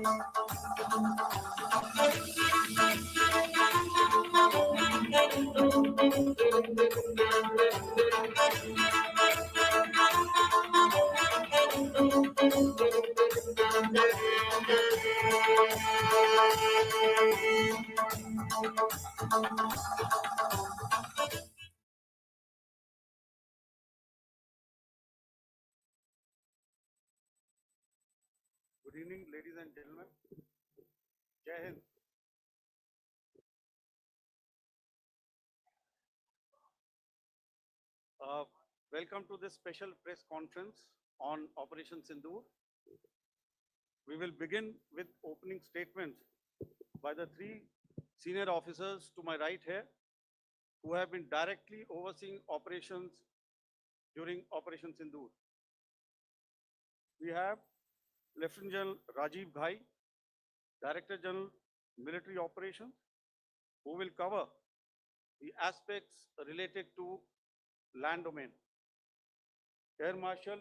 Good evening, ladies and gentlemen. Jai Hind. Welcome to this special press conference on Operation Sindoor. We will begin with opening statements by the three senior officers to my right here, who have been directly overseeing operations during Operation Sindoor. We have Lieutenant General Rajiv Ghai, Director General Military Operations, who will cover the aspects related to land domain. Air Marshal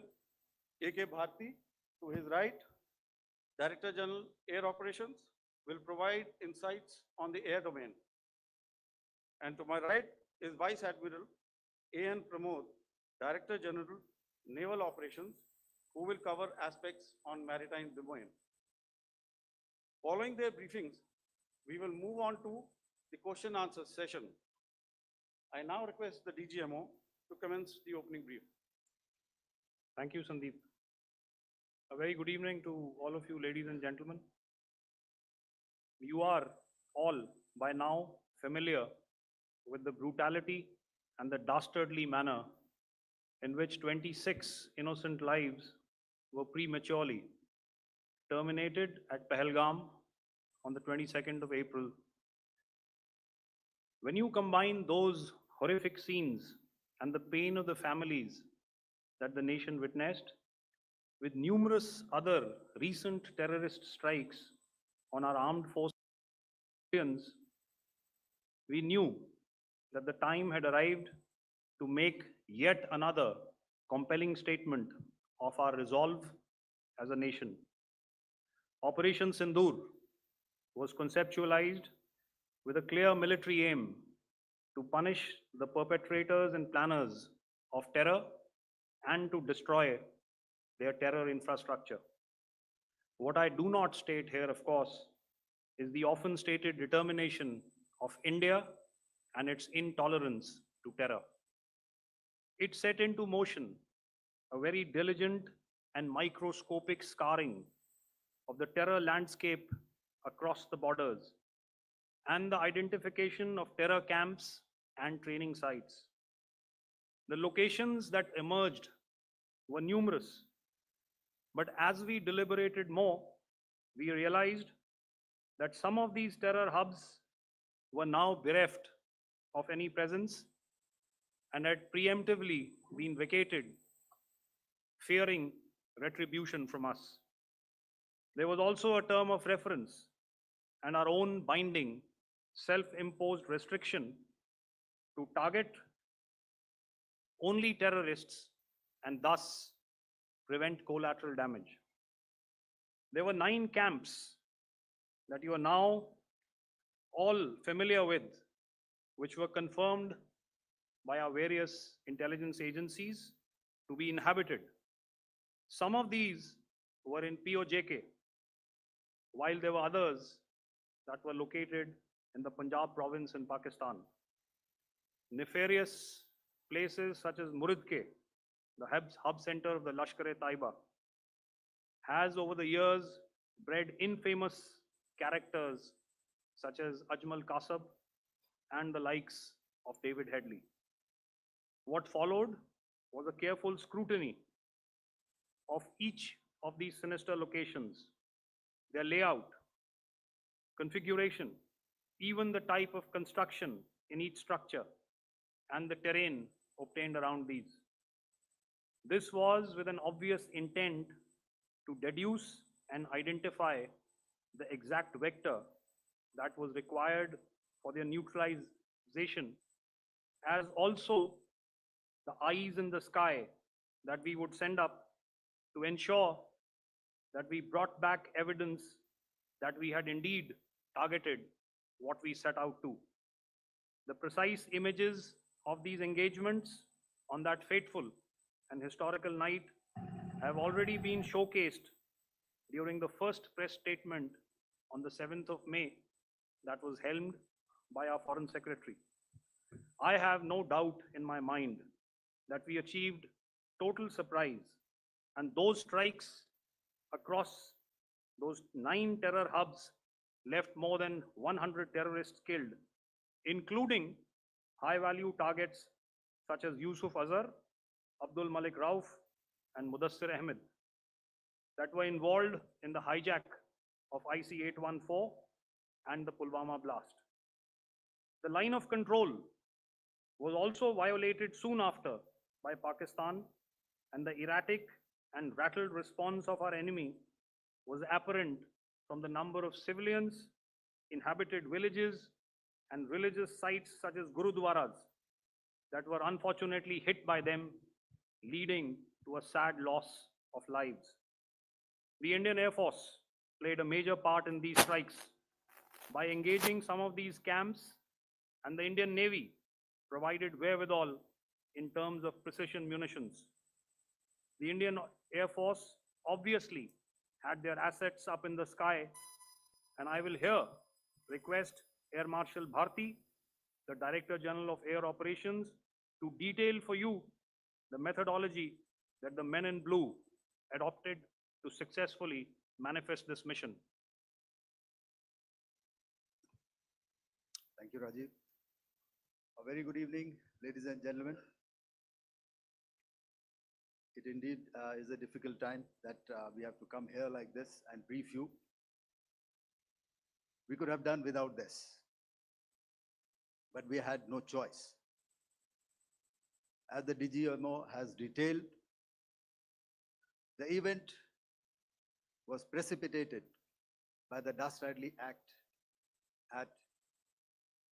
A.K. Bharti, to his right, Director General Air Operations, will provide insights on the air domain. And to my right is Vice Admiral A.N. Pramod, Director General Naval Operations, who will cover aspects on maritime domain. Following their briefings, we will move on to the question answer session. I now request the DGMO to commence the opening brief. Thank you, Sandeep. A very good evening to all of you, ladies and gentlemen. You are all by now familiar with the brutality and the dastardly manner in which 26 innocent lives were prematurely terminated at Pahalgam on the 22nd of April. When you combine those horrific scenes and the pain of the families that the nation witnessed with numerous other recent terrorist strikes on our armed forces, we knew that the time had arrived to make yet another compelling statement of our resolve as a nation. Operation Sindoor was conceptualized with a clear military aim to punish the perpetrators and planners of terror and to destroy their terror infrastructure. What I do not state here, of course, is the often stated determination of India and its intolerance to terror. It set into motion a very diligent and microscopic scarring of the terror landscape across the borders and the identification of terror camps and training sites. The locations that emerged were numerous, but as we deliberated more, we realized that some of these terror hubs were now bereft of any presence and had preemptively been vacated, fearing retribution from us. There was also a term of reference and our own binding, self-imposed restriction to target only terrorists and thus prevent collateral damage. There were 9 camps that you are now all familiar with, which were confirmed by our various intelligence agencies to be inhabited. Some of these were in POJK, while there were others that were located in the Punjab province in Pakistan. Nefarious places such as Muridke, the hub center of the Lashkar-e-Taiba, has over the years bred infamous characters such as Ajmal Kasab and the likes of David Headley. What followed was a careful scrutiny of each of these sinister locations, their layout, configuration, even the type of construction in each structure, and the terrain obtained around these. This was with an obvious intent to deduce and identify the exact vector that was required for their neutralization, as also the eyes in the sky that we would send up to ensure that we brought back evidence that we had indeed targeted what we set out to. The precise images of these engagements on that fateful and historical night have already been showcased during the first press statement on the 7th of May that was helmed by our Foreign Secretary. I have no doubt in my mind that we achieved total surprise, and those strikes across those 9 terror hubs left more than 100 terrorists killed, including high-value targets such as Yusuf Azhar, Abdul Malik Rauf, and Mudassir Ahmed that were involved in the hijack of IC-814 and the Pulwama blast. The line of control was also violated soon after by Pakistan, and the erratic and rattled response of our enemy was apparent from the number of civilians, inhabited villages, and religious sites such as Gurudwaras that were unfortunately hit by them, leading to a sad loss of lives. The Indian Air Force played a major part in these strikes by engaging some of these camps, and the Indian Navy provided wherewithal in terms of precision munitions. The Indian Air Force obviously had their assets up in the sky, and I will here request Air Marshal Bharti, the Director General of Air Operations, to detail for you the methodology that the men in blue adopted to successfully manifest this mission. Thank you, Rajiv. A very good evening, ladies and gentlemen. It indeed is a difficult time that we have to come here like this and brief you. We could have done without this, but we had no choice. As the DGMO has detailed, the event was precipitated by the dastardly act at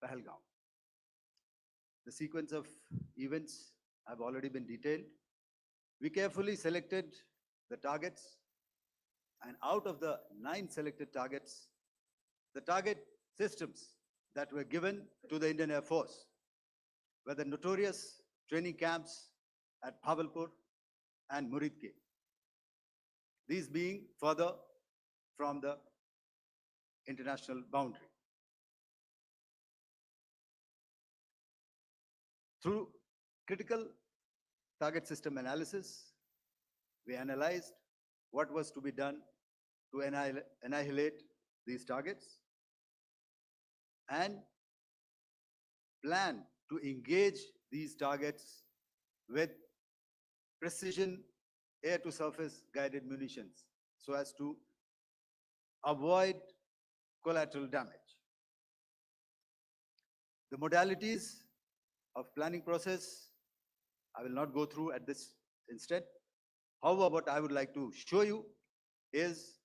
Pahalgam. The sequence of events have already been detailed. We carefully selected the targets, and out of the 9 selected targets, the target systems that were given to the Indian Air Force were the notorious training camps at Bhavalpur and Muridke. These being further from the international boundary. Through critical target system analysis, we analyzed what was to be done to annihilate these targets and plan to engage these targets with precision air-to-surface guided munitions so as to avoid collateral damage. The modalities of planning process, I will not go through at this instant. However, what I would like to show you is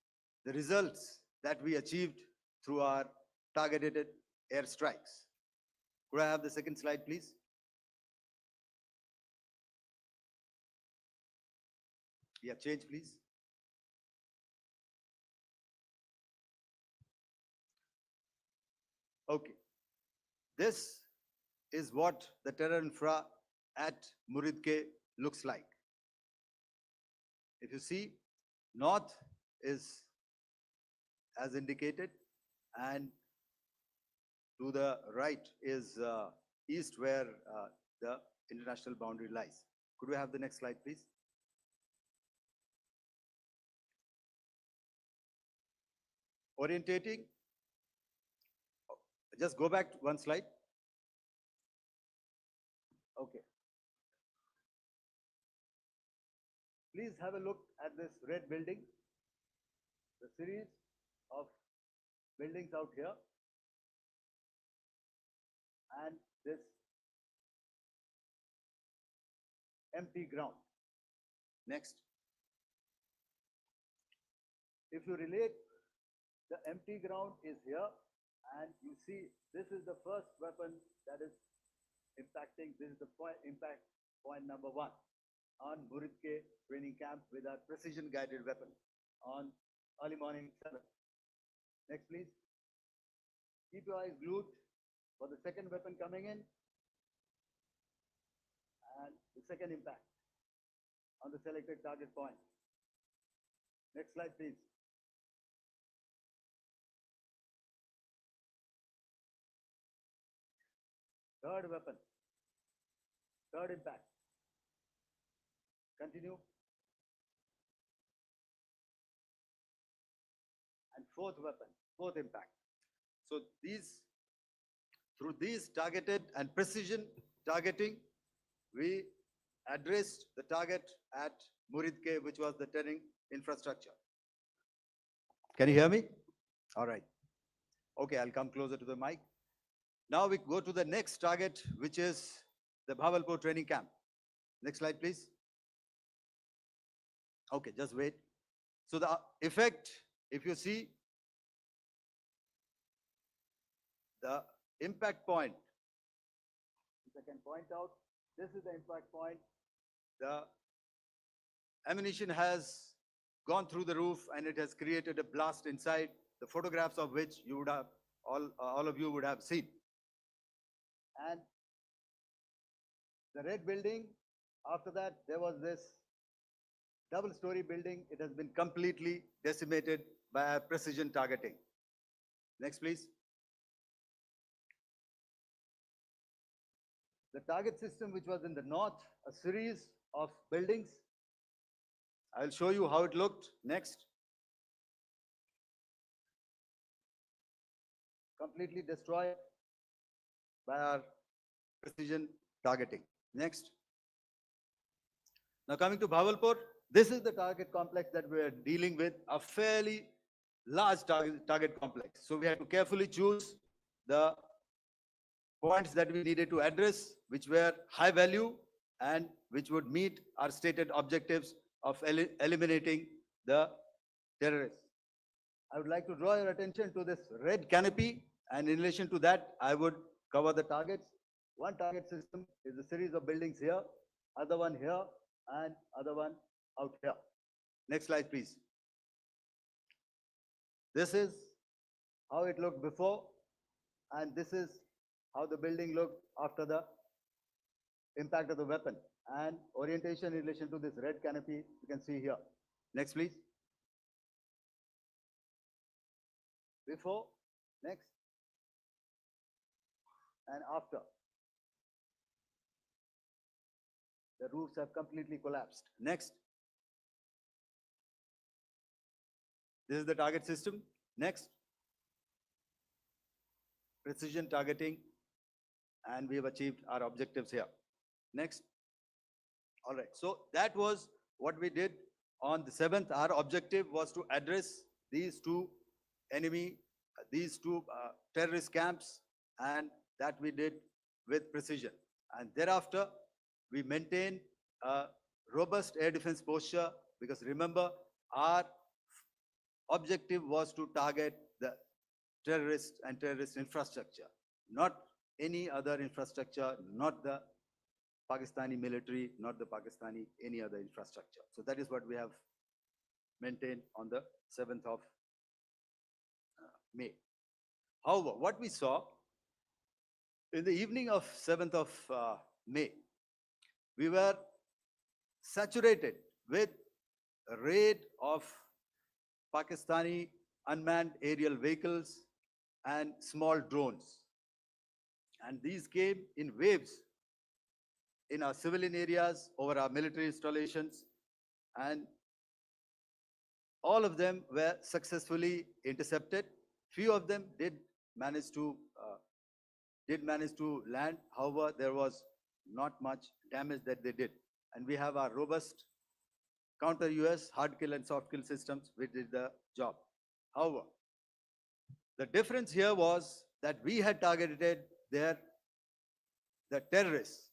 the results that we achieved through our targeted airstrikes. Could I have the second slide, please? Yeah, change, please. Okay. This is what the terror infra at Muridke looks like. If you see, north is as indicated, and to the right is east, where the international boundary lies. Could we have the next slide, please? Orientating. Just go back one slide. Okay. Please have a look at this red building, the series of buildings out here, and this empty ground. Next. If you relate, the empty ground is here, and you see this is the first weapon that is impacting. This is the impact point number 1 on Muridke training camp with our precision guided weapon on early morning 7. Next, please. Keep your eyes glued for the second weapon coming in and the second impact on the selected target point. Next slide, please. Third weapon, third impact. Continue. And fourth weapon, fourth impact. So through these targeted and precision targeting, we addressed the target at Muridke, which was the terrain infrastructure. Can you hear me? All right. Okay, I'll come closer to the mic. Now we go to the next target, which is the Bhavalpur training camp. Next slide, please. Okay, just wait. So the effect, if you see, the impact point, if I can point out, this is the impact point. The ammunition has gone through the roof and it has created a blast inside, the photographs of which you would have, all of you would have seen. And the red building, after that, there was this double-story building. It has been completely decimated by precision targeting. Next, please. The target system, which was in the north, a series of buildings. I'll show you how it looked. Next. Completely destroyed by our precision targeting. Next. Now coming to Bhavalpur, this is the target complex that we are dealing with, a fairly large target complex. So we had to carefully choose the points that we needed to address, which were high value and which would meet our stated objectives of eliminating the terrorists. I would like to draw your attention to this red canopy, and in relation to that, I would cover the targets. One target system is a series of buildings here, other one here, and other one out here. Next slide, please. This is how it looked before, and this is how the building looked after the impact of the weapon. And orientation in relation to this red canopy, you can see here. Next, please. Before, next, and after. The roofs have completely collapsed. Next. This is the target system. Next. Precision targeting, and we have achieved our objectives here. Next. All right, so that was what we did on the 7th. Our objective was to address these two terrorist camps, and that we did with precision. And thereafter, we maintained a robust air defense posture, because remember, our objective was to target the terrorists and terrorist infrastructure, not any other infrastructure, not the Pakistani military, not the Pakistani any other infrastructure. So that is what we have maintained on the 7th of May. However, what we saw in the evening of 7th of May, we were saturated with a raid of Pakistani unmanned aerial vehicles and small drones. And these came in waves in our civilian areas, over our military installations, and all of them were successfully intercepted. Few of them did manage to land. However, there was not much damage that they did. And we have our robust counter-US hard kill and soft kill systems which did the job. However, the difference here was that we had targeted the terrorists.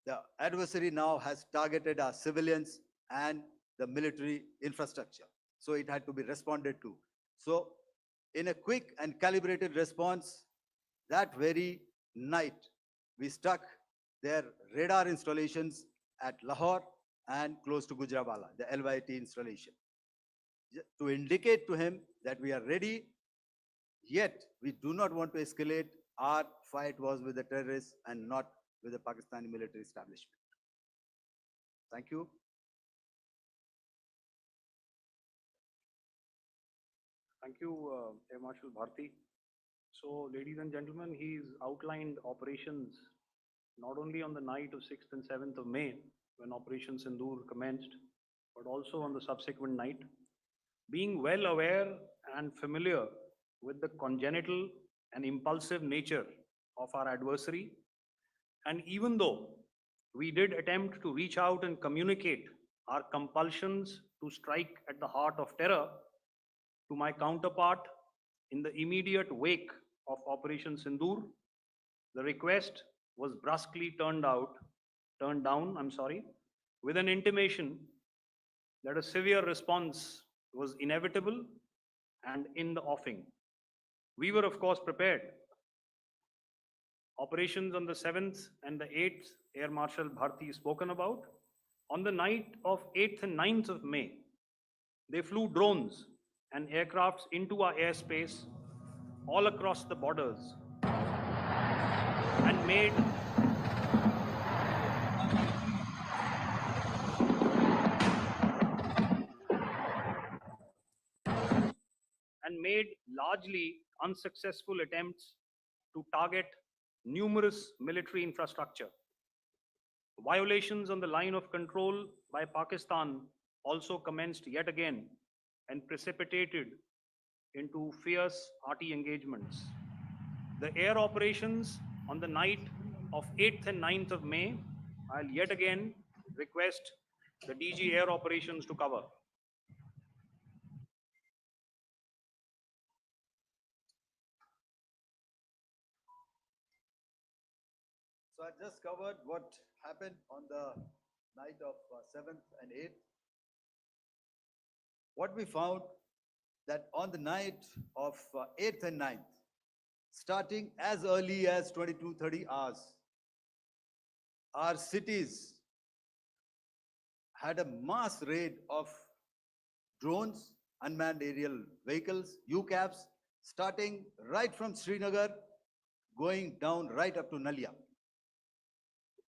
The adversary now has targeted our civilians and the military infrastructure. So it had to be responded to. So in a quick and calibrated response, that very night, we struck their radar installations at Lahore and close to Gujranwala, the LYT installation, to indicate to him that we are ready Yet, we do not want to escalate. Our fight was with the terrorists and not with the Pakistani military establishment. Thank you. Thank you, Air Marshal Bharti. So, ladies and gentlemen, he's outlined operations not only on the night of 6th and 7th of May, when Operation Sindoor commenced, but also on the subsequent night. Being well aware and familiar with the congenital and impulsive nature of our adversary, and even though we did attempt to reach out and communicate our compulsions to strike at the heart of terror to my counterpart in the immediate wake of Operation Sindoor, the request was brusquely turned down, with an intimation that a severe response was inevitable and in the offing. We were, of course, prepared. Operations on the 7th and the 8th, Air Marshal Bharti spoken about. On the night of 8th and 9th of May, they flew drones and aircrafts into our airspace all across the borders and made largely unsuccessful attempts to target numerous military infrastructure. Violations on the line of control by Pakistan also commenced yet again and precipitated into fierce arty engagements. The air operations on the night of 8th and 9th of May, I'll yet again request the DG Air Operations to cover. So I just covered what happened on the night of 7th and 8th. What we found that on the night of 8th and 9th, starting as early as 22:30 hours, our cities had a mass raid of drones, unmanned aerial vehicles, UCAVs, starting right from Srinagar, going down right up to Nalia.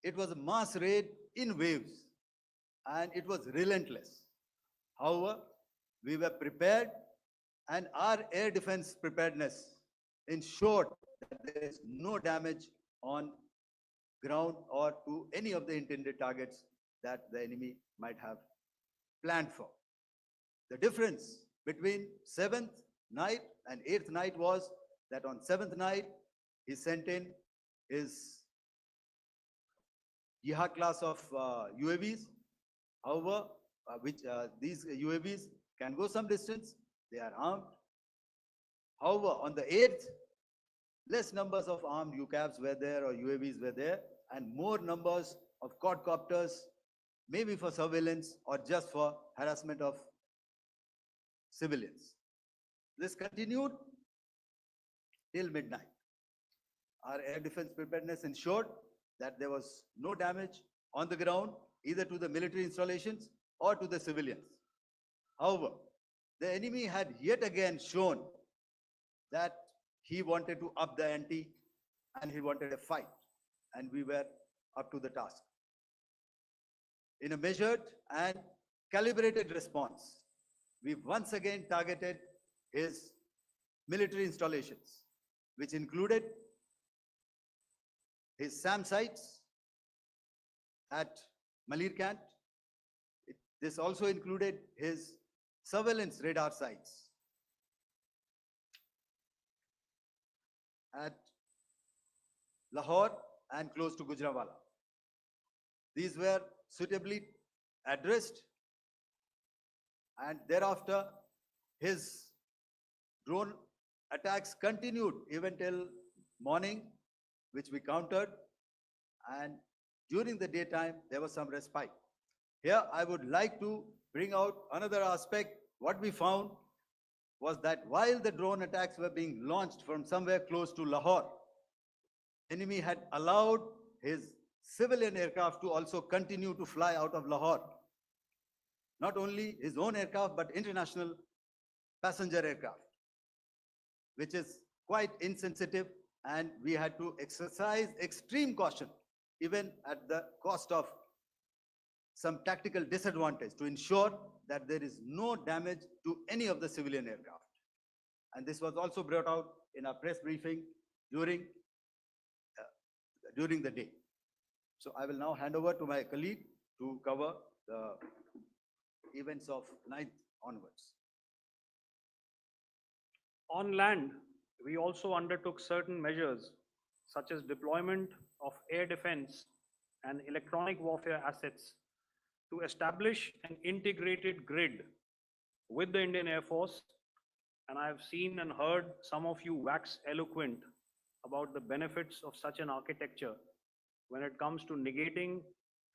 It was a mass raid in waves, and it was relentless. However, we were prepared, and our air defense preparedness ensured that there is no damage on ground or to any of the intended targets that the enemy might have planned for. The difference between 7th night and 8th night was that on 7th night, he sent in his Yeha class of UAVs. However, these UAVs can go some distance. They are armed. However, on the 8th, less numbers of armed UCAVs were there or UAVs were there, and more numbers of quadcopters, maybe for surveillance or just for harassment of civilians. This continued till midnight. Our air defense preparedness ensured that there was no damage on the ground, either to the military installations or to the civilians. However, the enemy had yet again shown that he wanted to up the ante and he wanted a fight, and we were up to the task. In a measured and calibrated response, we once again targeted his military installations, which included his SAM sites at Malirkant. This also included his surveillance radar sites at Lahore and close to Gujranwala. These were suitably addressed, and thereafter his drone attacks continued even till morning, which we countered, and during the daytime there was some respite. Here I would like to bring out another aspect. What we found was that while the drone attacks were being launched from somewhere close to Lahore, enemy had allowed his civilian aircraft to also continue to fly out of Lahore. Not only his own aircraft, but international passenger aircraft, which is quite insensitive, and we had to exercise extreme caution, even at the cost of some tactical disadvantage, to ensure that there is no damage to any of the civilian aircraft. And this was also brought out in our press briefing during the day. So I will now hand over to my colleague to cover the events of 9th onwards. On land, we also undertook certain measures such as deployment of air defense and electronic warfare assets to establish an integrated grid with the Indian Air Force. And I have seen and heard some of you wax eloquent about the benefits of such an architecture when it comes to negating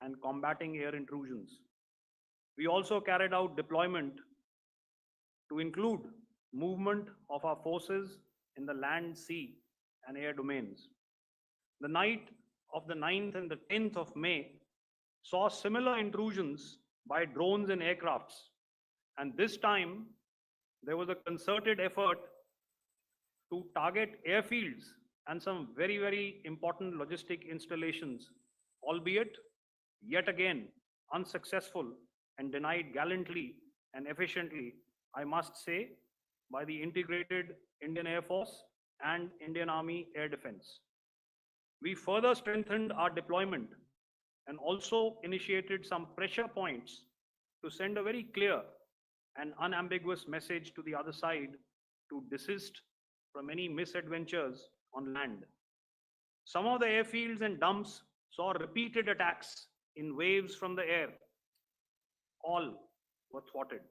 and combating air intrusions. We also carried out deployment to include movement of our forces in the land, sea, and air domains. The night of the 9th and the 10th of May saw similar intrusions by drones and aircrafts. And this time, there was a concerted effort to target airfields and some very, very important logistic installations, albeit yet again unsuccessful and denied gallantly and efficiently, I must say, by the integrated Indian Air Force and Indian Army Air Defense. We further strengthened our deployment and also initiated some pressure points to send a very clear and unambiguous message to the other side to desist from any misadventures on land. Some of the airfields and dumps saw repeated attacks in waves from the air. All were thwarted.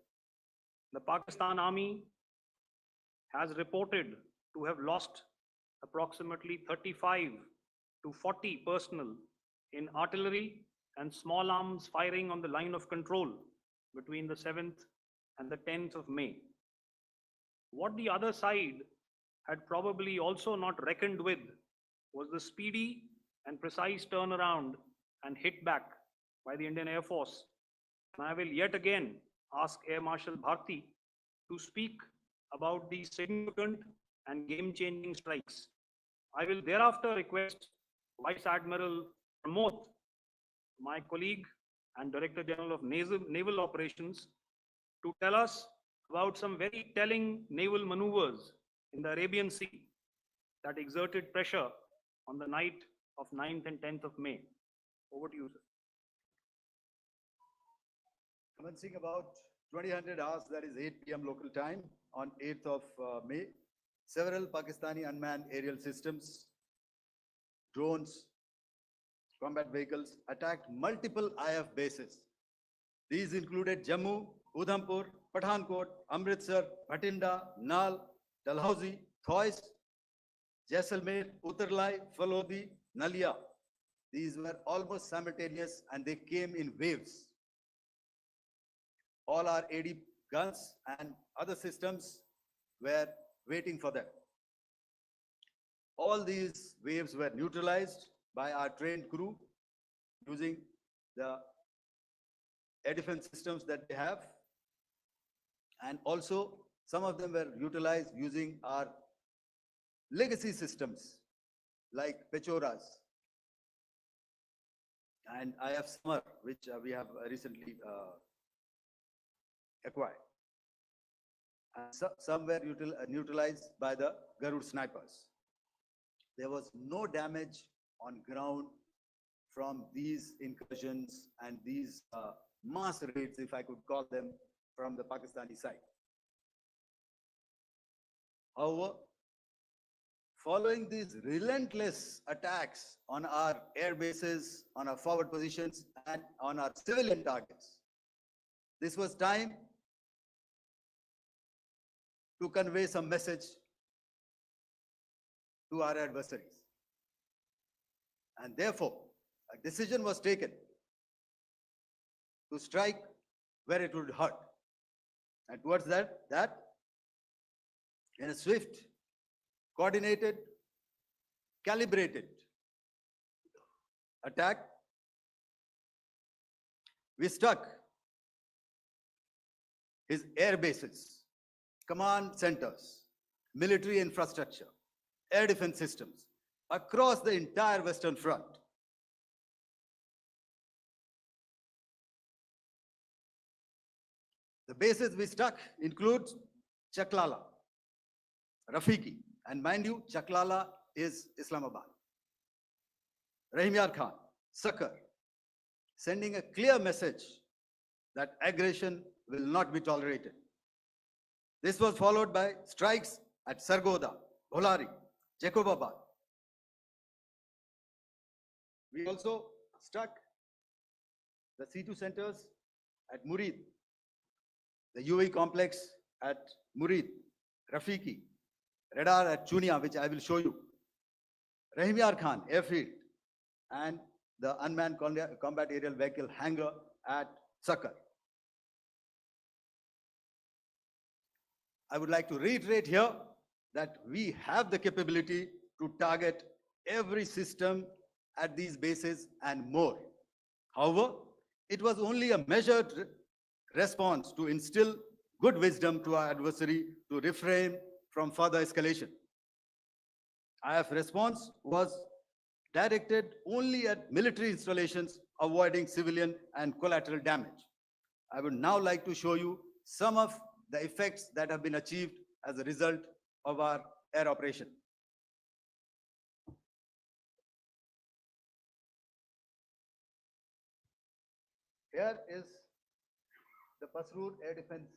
The Pakistan Army has reported to have lost approximately 35 to 40 personnel in artillery and small arms firing on the line of control between the 7th and the 10th of May. What the other side had probably also not reckoned with was the speedy and precise turnaround and hit back by the Indian Air Force. And I will yet again ask Air Marshal Bharti to speak about these significant and game-changing strikes. I will thereafter request Vice Admiral Pramod, my colleague and Director General of Naval Operations, to tell us about some very telling naval maneuvers in the Arabian Sea that exerted pressure on the night of 9th and 10th of May. Over to you, sir. Commencing about 2000 hours, that is 8 p.m. local time, on 8th of May, several Pakistani unmanned aerial systems, drones, combat vehicles attacked multiple IF bases. These included Jammu, Udhampur, Pathankot, Amritsar, Bhatinda, Nal, Dalhousie, Thois, Jaisalmer, Uttarlai, Falodi, Nalia. These were almost simultaneous and they came in waves. All our AD guns and other systems were waiting for them. All these waves were neutralized by our trained crew using the air defense systems that they have. And also, some of them were utilized using our legacy systems like Pechoras and IF Summer, which we have recently acquired. And some were neutralized by the Garud snipers. There was no damage on ground from these incursions and these mass raids, if I could call them, from the Pakistani side. However, following these relentless attacks on our air bases, on our forward positions, and on our civilian targets, this was time to convey some message to our adversaries. And therefore, a decision was taken to strike where it would hurt. And towards that, in a swift, coordinated, calibrated attack, we struck his air bases, command centers, military infrastructure, air defense systems across the entire Western Front. The bases we struck include Chaklala, Rafiki, and mind you, Chaklala is Islamabad. Rahim Yar Khan, Sakar, sending a clear message that aggression will not be tolerated. This was followed by strikes at Sargoda, Bholari, Jacobabad. We also struck the C2 centers at Murid, the UAE complex at Murid, Rafiki, radar at Chunia, which I will show you, Rahim Yar Khan airfield, and the unmanned combat aerial vehicle hangar at Sakar. I would like to reiterate here that we have the capability to target every system at these bases and more. However, it was only a measured response to instill good wisdom to our adversary to refrain from further escalation. IF response was directed only at military installations, avoiding civilian and collateral damage. I would now like to show you some of the effects that have been achieved as a result of our air operation. Here is the Pasroor air defense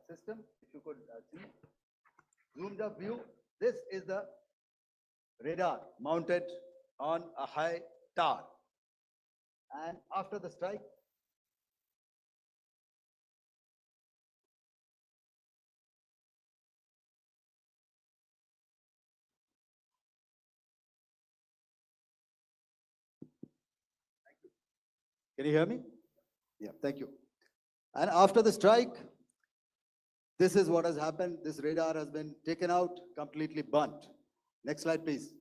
system. If you could see, zoomed up view. This is the radar mounted on a high tower. And after the strike, can you hear me? Yeah, thank you. And after the strike, this is what has happened. This radar has been taken out, completely burnt. Next slide, please.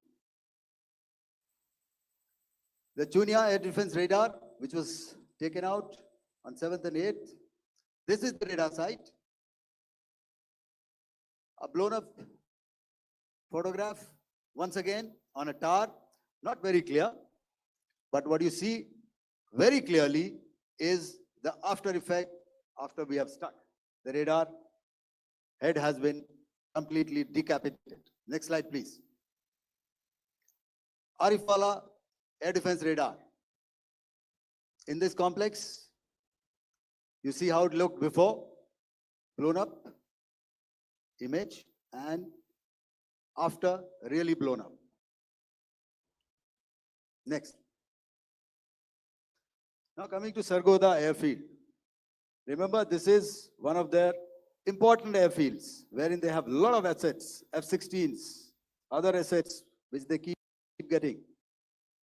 The Chunia air defense radar, which was taken out on 7th and 8th. This is the radar site. A blown up photograph, once again, on a tower, not very clear. But what you see very clearly is the after effect after we have struck. The radar head has been completely decapitated. Next slide, please. Arifwala air defense radar. In this complex, you see how it looked before, blown up image, and after really blown up. Next. Now coming to Sargoda airfield. Remember, this is one of their important airfields wherein they have a lot of assets, F-16s, other assets which they keep getting,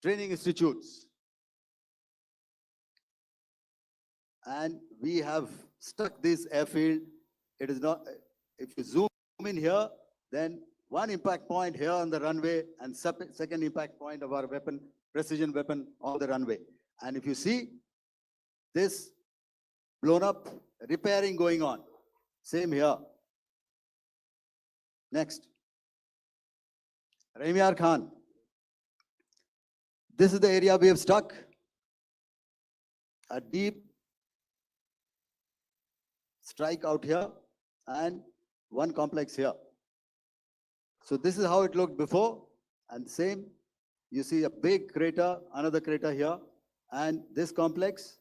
training institutes. And we have stuck this airfield. It is not, if you zoom in here, then one impact point here on the runway and second impact point of our weapon, precision weapon on the runway. And if you see this blown up, repairing going on. Same here. Next. Rahim Yar Khan. This is the area we have struck. A deep strike out here and one complex here. So this is how it looked before, and same, you see a big crater, another crater here, and this complex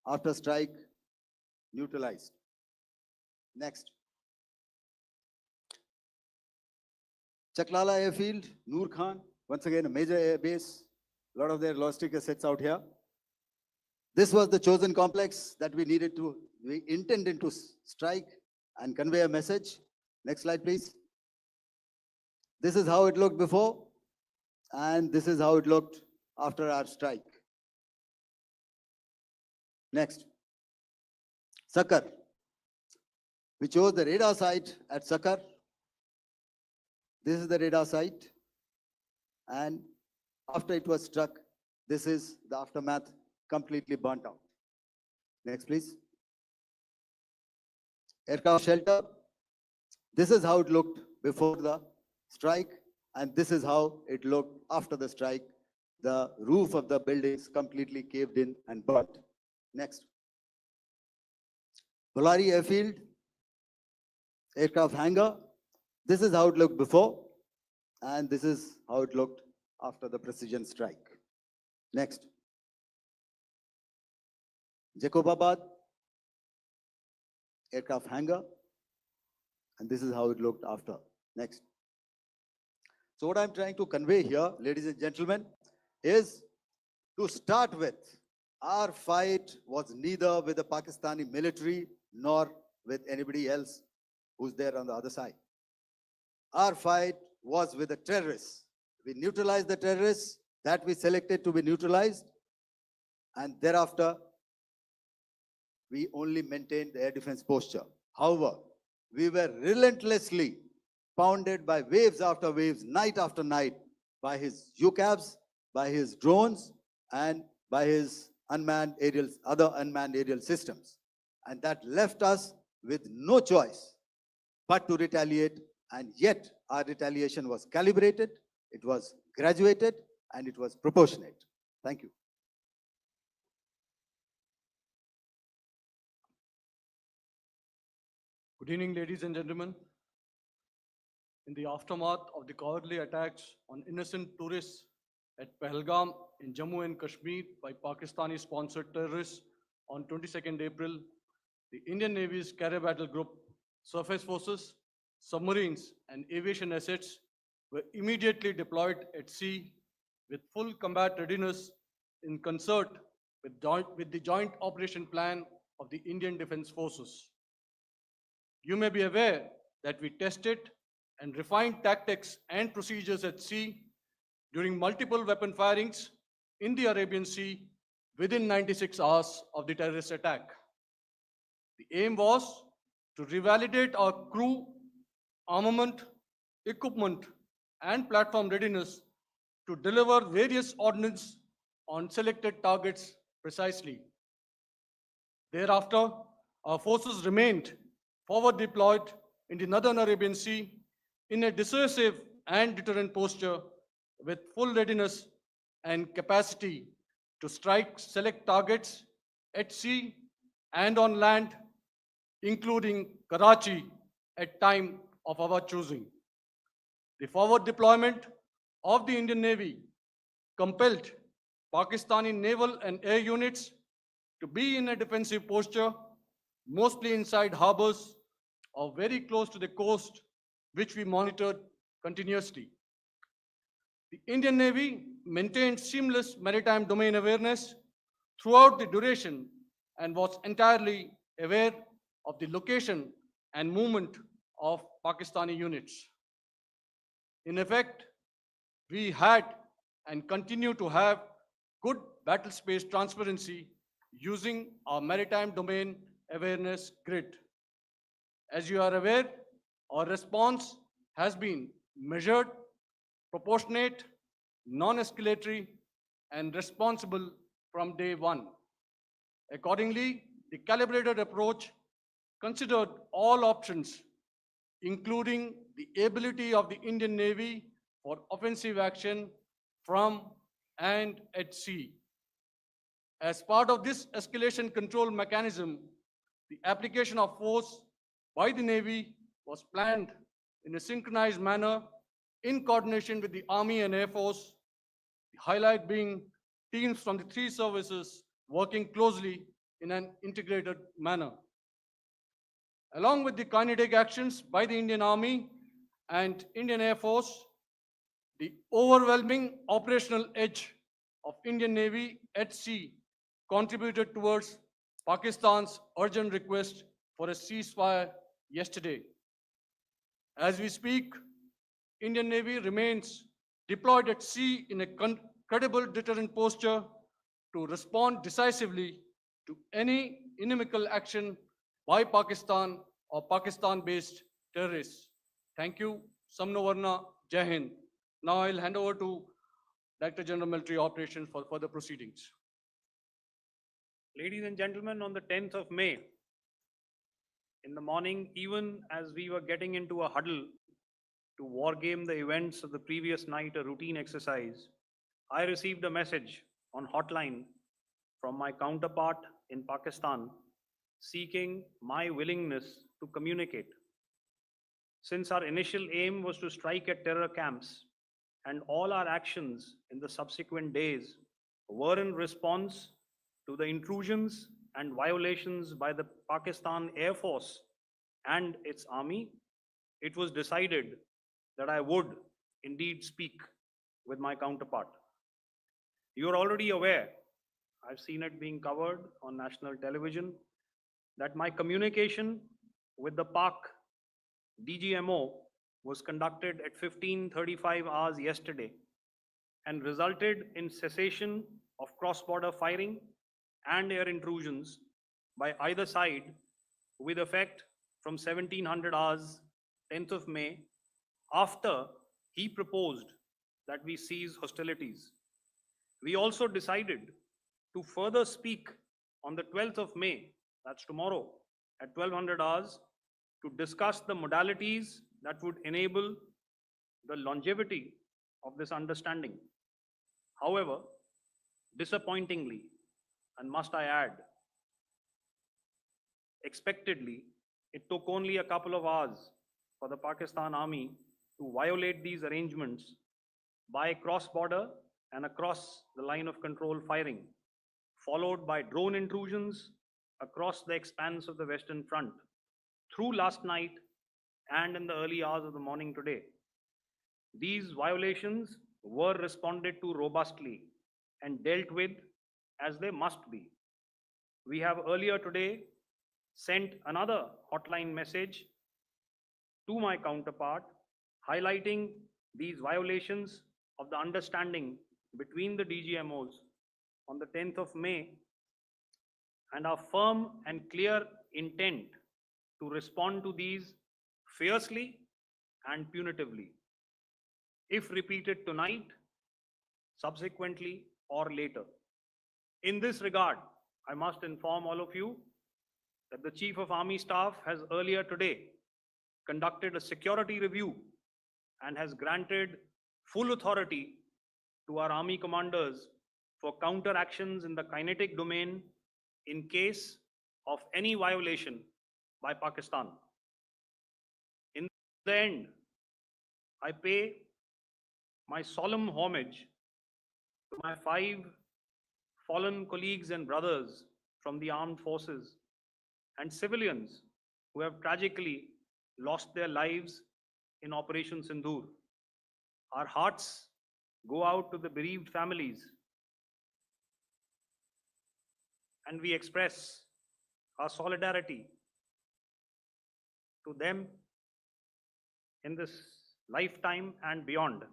after strike neutralized. Next. Chaklala airfield, Noor Khan, once again a major air base, a lot of their logistic assets out here. This was the chosen complex that we intended to strike and convey a message. Next slide, please. This is how it looked before, and this is how it looked after our strike. Next. Sakar. We chose the radar site at Sakar. This is the radar site. And after it was struck, this is the aftermath, completely burnt out. Next, please. Aircraft shelter. This is how it looked before the strike And this is how it looked after the strike. The roof of the buildings completely caved in and burnt. Next. Bolari Airfield, aircraft hangar. This is how it looked before, and this is how it looked after the precision strike. Next. Jacobabad, aircraft hangar, and this is how it looked after. Next. So what I'm trying to convey here, ladies and gentlemen, is to start with, our fight was neither with the Pakistani military nor with anybody else who's there on the other side. Our fight was with the terrorists. We neutralized the terrorists that we selected to be neutralized, and thereafter, we only maintained the air defense posture. However, we were relentlessly pounded by waves after waves, night after night, by his UCAVs, by his drones, and by his other unmanned aerial systems. And that left us with no choice but to retaliate. And yet our retaliation was calibrated, it was graduated, and it was proportionate. Thank you. Good evening, ladies and gentlemen. In the aftermath of the cowardly attacks on innocent tourists at Pahalgam in Jammu and Kashmir by Pakistani-sponsored terrorists on 22nd April, the Indian Navy's Carrier Battle Group, surface forces, submarines, and aviation assets were immediately deployed at sea with full combat readiness in concert with the Joint Operation Plan of the Indian Defence Forces. You may be aware that we tested and refined tactics and procedures at sea during multiple weapon firings in the Arabian Sea within 96 hours of the terrorist attack. The aim was to revalidate our crew, armament, equipment, and platform readiness to deliver various ordnance on selected targets precisely. Thereafter, our forces remained forward deployed in the Northern Arabian Sea in a dissuasive and deterrent posture with full readiness and capacity to strike select targets at sea and on land, including Karachi at time of our choosing. The forward deployment of the Indian Navy compelled Pakistani naval and air units to be in a defensive posture, mostly inside harbors or very close to the coast, which we monitored continuously. The Indian Navy maintained seamless maritime domain awareness throughout the duration and was entirely aware of the location and movement of Pakistani units. In effect, we had and continue to have good battle space transparency using our maritime domain awareness grid. As you are aware, our response has been measured, proportionate, non-escalatory, and responsible from day one. Accordingly, the calibrated approach considered all options, including the ability of the Indian Navy for offensive action from and at sea. As part of this escalation control mechanism, the application of force by the Navy was planned in a synchronized manner in coordination with the Army and Air Force, the highlight being teams from the three services working closely in an integrated manner. Along with the kinetic actions by the Indian Army and Indian Air Force, the overwhelming operational edge of Indian Navy at sea contributed towards Pakistan's urgent request for a ceasefire yesterday. As we speak, Indian Navy remains deployed at sea in a credible deterrent posture to respond decisively to any inimical action by Pakistan or Pakistan-based terrorists. Thank you. Samno Varna, Jai Hind. Now I'll hand over to Director General Military Operations for further proceedings. Ladies and gentlemen, on the 10th of May, in the morning, even as we were getting into a huddle to wargame the events of the previous night, a routine exercise, I received a message on hotline from my counterpart in Pakistan seeking my willingness to communicate. Since our initial aim was to strike at terror camps, and all our actions in the subsequent days were in response to the intrusions and violations by the Pakistan Air Force and its army, it was decided that I would indeed speak with my counterpart. You are already aware, I've seen it being covered on national television, that my communication with the Pak DGMO was conducted at 15:35 hours yesterday and resulted in cessation of cross-border firing and air intrusions by either side with effect from 1700 hours 10th of May, after he proposed that we cease hostilities. We also decided to further speak on the 12th of May, that's tomorrow, at 1200 hours, to discuss the modalities that would enable the longevity of this understanding. However, disappointingly, and must I add, expectedly, it took only a couple of hours for the Pakistan Army to violate these arrangements by cross-border and across the line of control firing, followed by drone intrusions across the expanse of the Western Front through last night and in the early hours of the morning today. These violations were responded to robustly and dealt with as they must be. We have earlier today sent another hotline message to my counterpart highlighting these violations of the understanding between the DGMOs on the 10th of May and our firm and clear intent to respond to these fiercely and punitively, if repeated tonight, subsequently, or later. In this regard, I must inform all of you that the Chief of Army Staff has earlier today conducted a security review and has granted full authority to our Army commanders for counter actions in the kinetic domain in case of any violation by Pakistan. In the end, I pay my solemn homage to my 5 fallen colleagues and brothers from the armed forces and civilians who have tragically lost their lives in Operation Sindoor. Our hearts go out to the bereaved families, and we express our solidarity to them in this lifetime and beyond,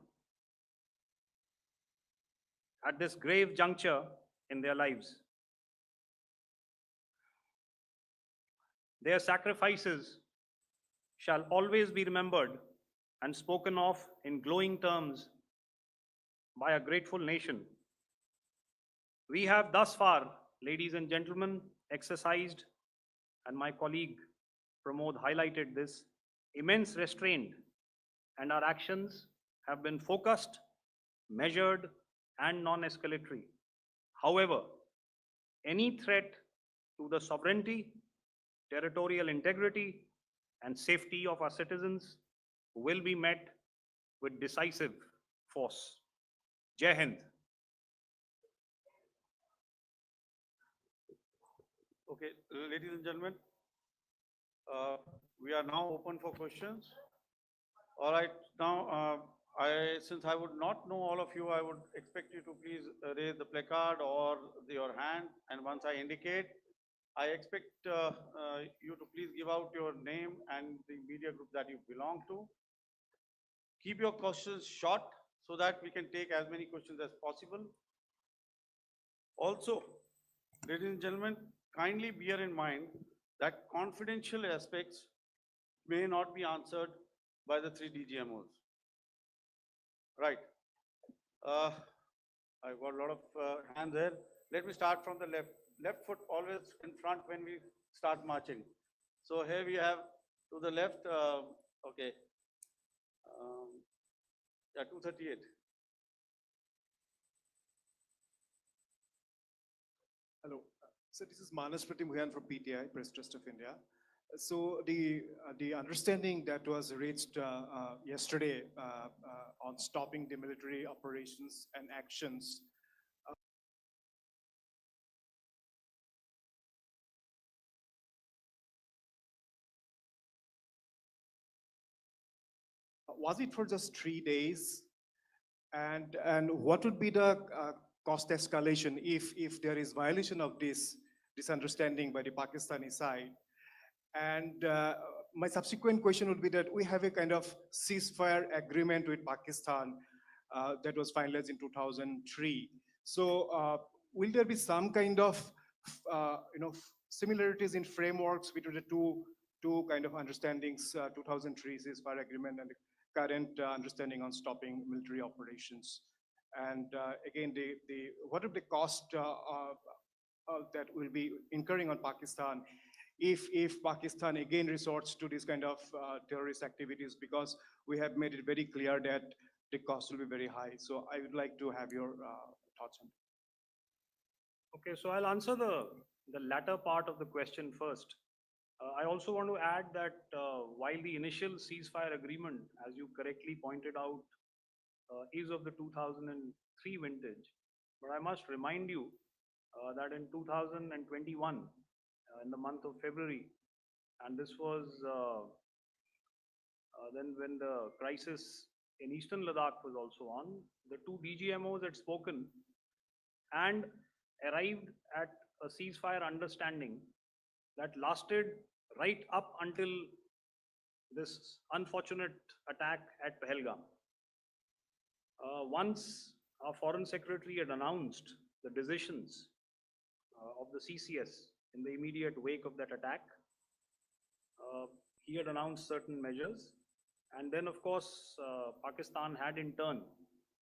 at this grave juncture in their lives. Their sacrifices shall always be remembered and spoken of in glowing terms by a grateful nation. We have thus far, ladies and gentlemen, exercised, and my colleague Pramod highlighted this, immense restraint, and our actions have been focused, measured, and non-escalatory. However, any threat to the sovereignty, territorial integrity, and safety of our citizens will be met with decisive force. Jai Hind. Okay, ladies and gentlemen, we are now open for questions. All right, now, since I would not know all of you, I would expect you to please raise the placard or your hand, and once I indicate, I expect you to please give out your name and the media group that you belong to. Keep your questions short so that we can take as many questions as possible. Also, ladies and gentlemen, kindly bear in mind that confidential aspects may not be answered by the 3 DGMOs. Right. I've got a lot of hands there. Let me start from the left. Left foot always in front when we start marching. So here we have to the left, okay. Yeah, 238. Hello. So this is Manas Pratimugyan from PTI, Press Trust of India. So the understanding that was reached yesterday on stopping the military operations and actions, was it for just 3 days? And what would be the cost escalation if there is violation of this understanding by the Pakistani side? And my subsequent question would be that we have a kind of ceasefire agreement with Pakistan that was finalized in 2003. So will there be some kind of similarities in frameworks between the two kind of understandings, 2003 ceasefire agreement and the current understanding on stopping military operations? And again, what are the cost that will be incurring on Pakistan if Pakistan again resorts to this kind of terrorist activities, because we have made it very clear that the cost will be very high. So I would like to have your thoughts on it. Okay, so I'll answer the latter part of the question first. I also want to add that while the initial ceasefire agreement, as you correctly pointed out, is of the 2003 vintage, but I must remind you that in 2021, in the month of February, and this was then when the crisis in eastern Ladakh was also on, the two DGMOs had spoken and arrived at a ceasefire understanding that lasted right up until this unfortunate attack at Pahalgam. Once our Foreign Secretary had announced the decisions of the CCS in the immediate wake of that attack, he had announced certain measures. And then, of course, Pakistan had in turn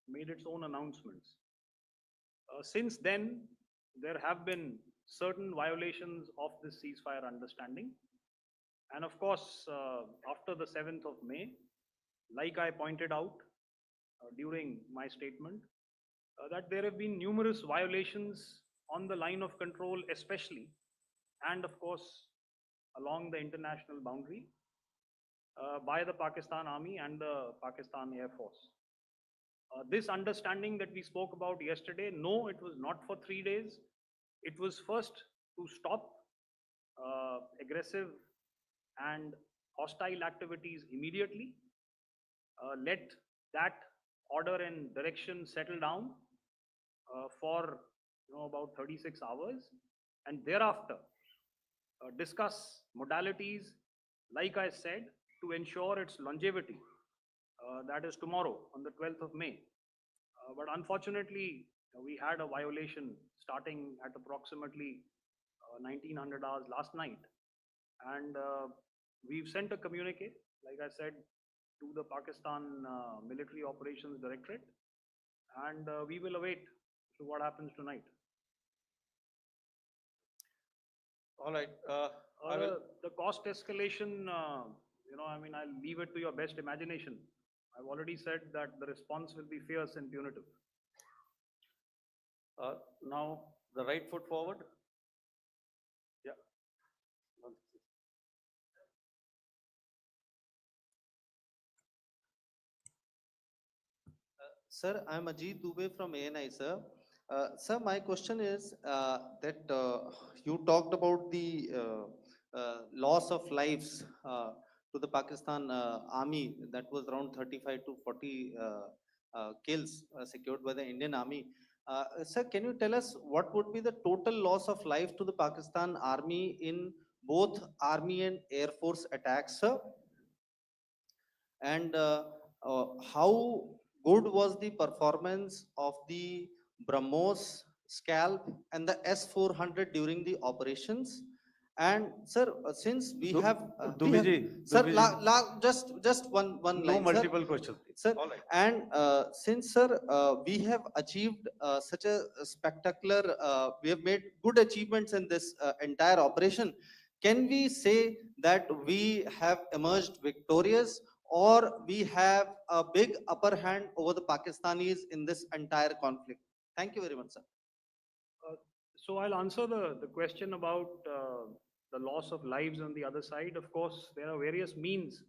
made its own announcements. Since then, there have been certain violations of this ceasefire understanding. And of course, after the 7th of May, like I pointed out during my statement, that there have been numerous violations on the line of control, especially, and of course, along the international boundary by the Pakistan Army and the Pakistan Air Force. This understanding that we spoke about yesterday, no, it was not for 3 days. It was first to stop aggressive and hostile activities immediately, let that order and direction settle down for about 36 hours, and thereafter discuss modalities, like I said, to ensure its longevity. That is tomorrow on the 12th of May. But unfortunately, we had a violation starting at approximately 1900 hours last night. And we've sent a communique, like I said, to the Pakistan Military Operations Directorate. And we will await to what happens tonight. All right. I will. The cost escalation, I'll leave it to your best imagination. I've already said that the response will be fierce and punitive. Now, the right foot forward. Yeah. Sir, I'm Ajit Dubey from ANI, sir. Sir, my question is that you talked about the loss of lives to the Pakistan army, that was around 35 to 40 kills secured by the Indian army. Sir, can you tell us what would be the total loss of life to the Pakistan army in both army and air force attacks, sir? And how good was the performance of the BrahMos, Scalp and the S-400 during the operations? And sir, since we have, sir, just one line, No multiple questions, sir. All right. And since, sir, we have achieved such a spectacular, we have made good achievements in this entire operation, can we say that we have emerged victorious, or we have a big upper hand over the Pakistanis in this entire conflict? Thank you very much, sir. So I'll answer the question about the loss of lives on the other side. Of course, there are various means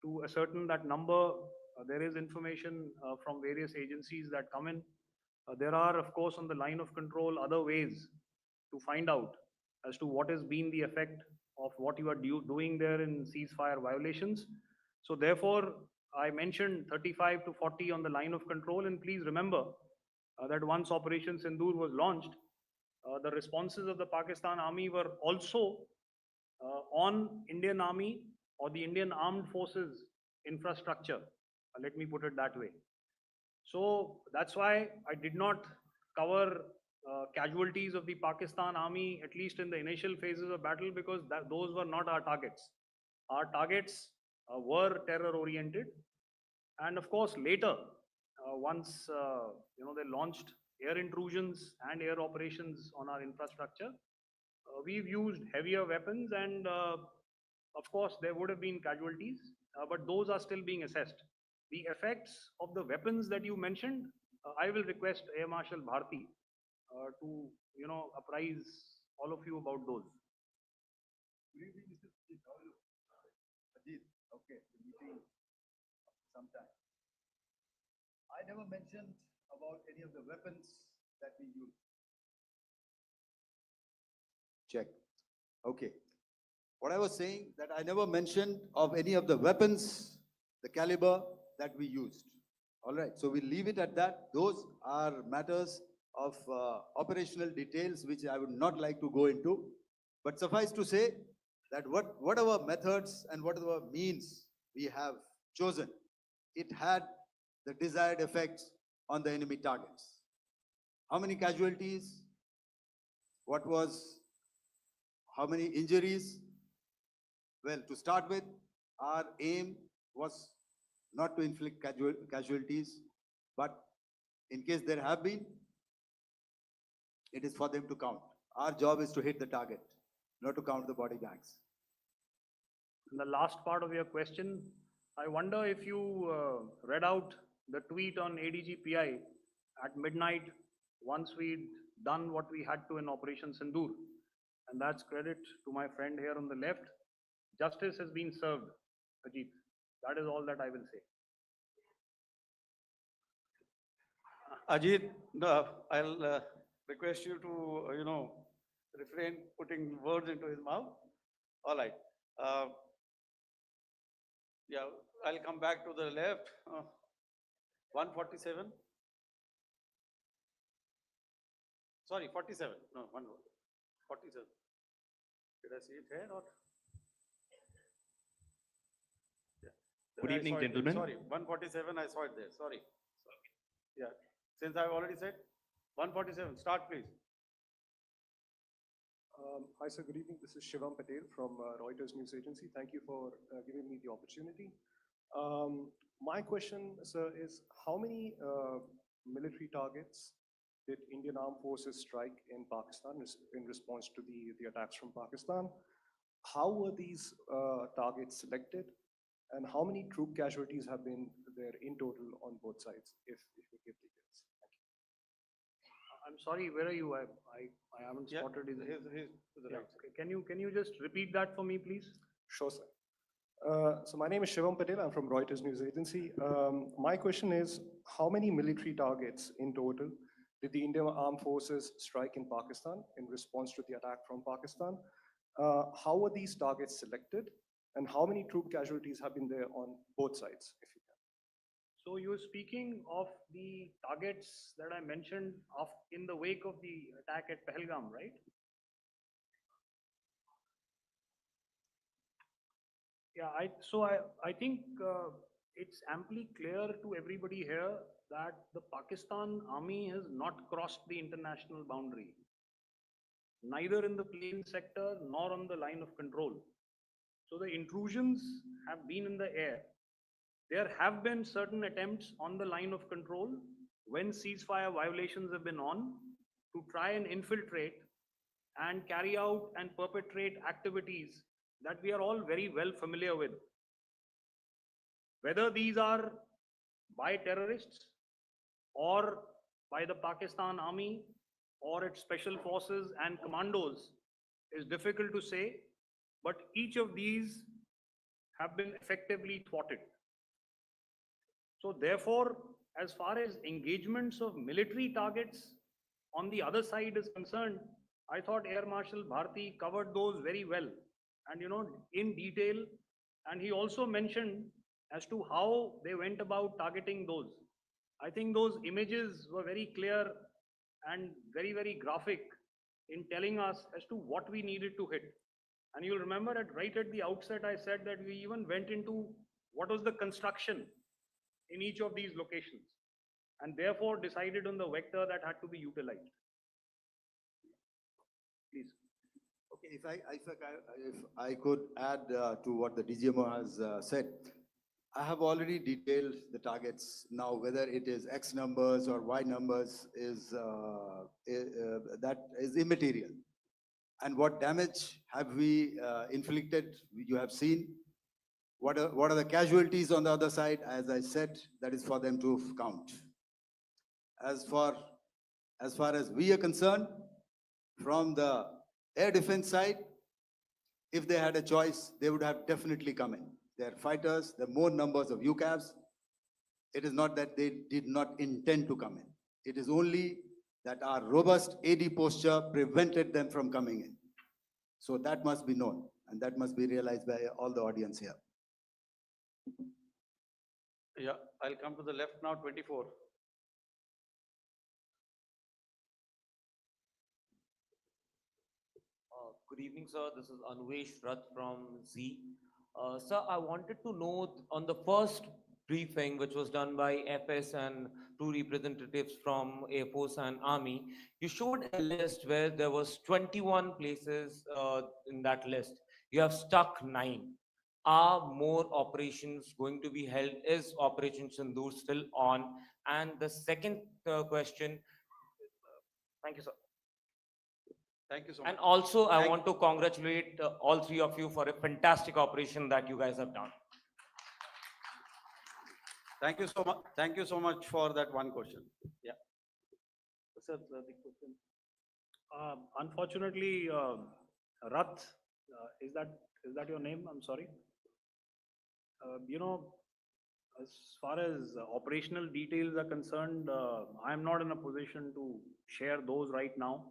to ascertain that number. There is information from various agencies that come in. There are, of course, on the line of control, other ways to find out as to what has been the effect of what you are doing there in ceasefire violations. So therefore, I mentioned 35 to 40 on the line of control. And please remember that once Operation Sindoor was launched, the responses of the Pakistan Army were also on Indian Army or the Indian Armed Forces infrastructure. Let me put it that way. So that's why I did not cover casualties of the Pakistan Army, at least in the initial phases of battle, because those were not our targets. Our targets were terror oriented. And of course, later, once they launched air intrusions and air operations on our infrastructure, we've used heavier weapons, and of course, there would have been casualties, but those are still being assessed. The effects of the weapons that you mentioned, I will request Air Marshal Bharti to apprise all of you about those. Good evening, Mr. Ajit. How are you? Ajit, okay, the meeting sometime. I never mentioned about any of the weapons that we use. Check. Okay. What I was saying that I never mentioned of any of the weapons, the caliber that we used. All right. So we leave it at that. Those are matters of operational details which I would not like to go into. But suffice to say that whatever methods and whatever means we have chosen, it had the desired effects on the enemy targets. How many casualties? How many injuries? Well, to start with, our aim was not to inflict casualties, but in case there have been, it is for them to count. Our job is to hit the target, not to count the body bags. And the last part of your question, I wonder if you read out the tweet on ADGPI at midnight once we'd done what we had to in Operation Sindoor. And that's credit to my friend here on the left. Justice has been served, Ajit. That is all that I will say. Ajit, I'll request you to, refrain putting words into his mouth. All right. Yeah, I'll come back to the left. 147. Sorry, 47. No, 47. Did I see it here or? Yeah. Good I evening, saw it there. gentlemen. Sorry, 147, I saw it there. Sorry. Yeah, since I've already said 147, start please. Hi, sir. Good evening. This is Shivam Patel from Reuters News Agency. Thank you for giving me the opportunity. My question, sir, is how many military targets did Indian Armed Forces strike in Pakistan in response to the attacks from Pakistan? How were these targets selected? And how many troop casualties have been there in total on both sides, if you give details? Thank you. I'm sorry, where are you? I haven't Yeah, spotted his. he's to the Yeah. right. Okay. Can you just repeat that for me, please? Sure, sir. So my name is Shivam Patel. I'm from Reuters News Agency. My question is, how many military targets in total did the Indian Armed Forces strike in Pakistan in response to the attack from Pakistan? How were these targets selected? And how many troop casualties have been there on both sides, if you can? So you're speaking of the targets that I mentioned in the wake of the attack at Pahalgam, right? Yeah, I think it's amply clear to everybody here that the Pakistan Army has not crossed the international boundary, neither in the plain sector nor on the line of control. So the intrusions have been in the air. There have been certain attempts on the line of control when ceasefire violations have been on to try and infiltrate and carry out and perpetrate activities that we are all very well familiar with. whether these are by terrorists or by the Pakistan army or its special forces and commandos is difficult to say, but each of these have been effectively thwarted. So therefore, as far as engagements of military targets on the other side is concerned, I thought Air Marshal Bharti covered those very well and, in detail. And he also mentioned as to how they went about targeting those. I think those images were very clear and very, very graphic in telling us as to what we needed to hit. And you'll remember right at the outset, I said that we even went into what was the construction in each of these locations, and therefore decided on the vector that had to be utilized. Please. Okay, if I could add to what the DGMO has said, I have already detailed the targets. Now, whether it is X numbers or Y numbers that is immaterial. And what damage have we inflicted? You have seen. What are the casualties on the other side? As I said, that is for them to count. As far as we are concerned, from the air defense side, if they had a choice, they would have definitely come in. They're fighters, there are more numbers of UCAVs. It is not that they did not intend to come in. It is only that our robust AD posture prevented them from coming in. So that must be known, and that must be realized by all the audience here. Yeah, I'll come to the left now, 24. Good evening, sir. This is Anvesh Rath from Z. Sir, I wanted to know on the first briefing, which was done by FS and two representatives from Air Force and Army, you showed a list where there was 21 places in that list. You have stuck 9. Are more operations going to be held? Is Operation Sindoor still on? And the second question, thank you, sir. Thank you so much. And also, I want to congratulate all three of you for a fantastic operation that you guys have done. Thank you so much. Thank you so much for that one question. Yeah. Sir, the question. Unfortunately, Rath, is that your name? I'm sorry. As far as operational details are concerned, I am not in a position to share those right now.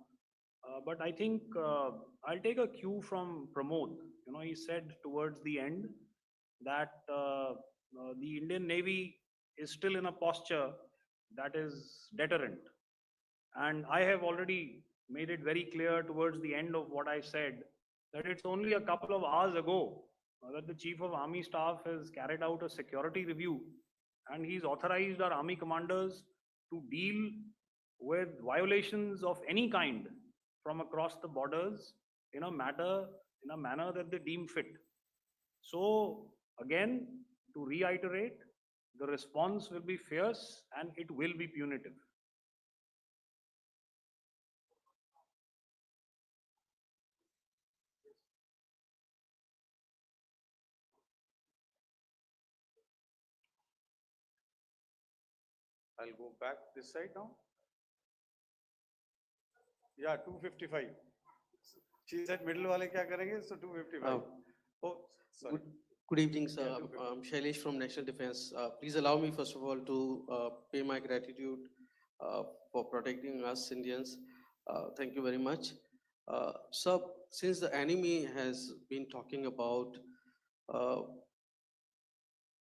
But I think I'll take a cue from Pramod. He said towards the end that the Indian Navy is still in a posture that is deterrent. And I have already made it very clear towards the end of what I said that it's only a couple of hours ago that the Chief of Army Staff has carried out a security review, and he's authorized our army commanders to deal with violations of any kind from across the borders in a manner that they deem fit. So again, to reiterate, the response will be fierce and it will be punitive. I'll go back this side now. Yeah, 255. She said middle wale kya karenge? So 255. Oh, sorry. Good evening, sir. Yeah, 255. I'm Shailesh from National Defense. Please allow me, first of all, to pay my gratitude for protecting us Indians. Thank you very much. Sir, since the enemy has been talking about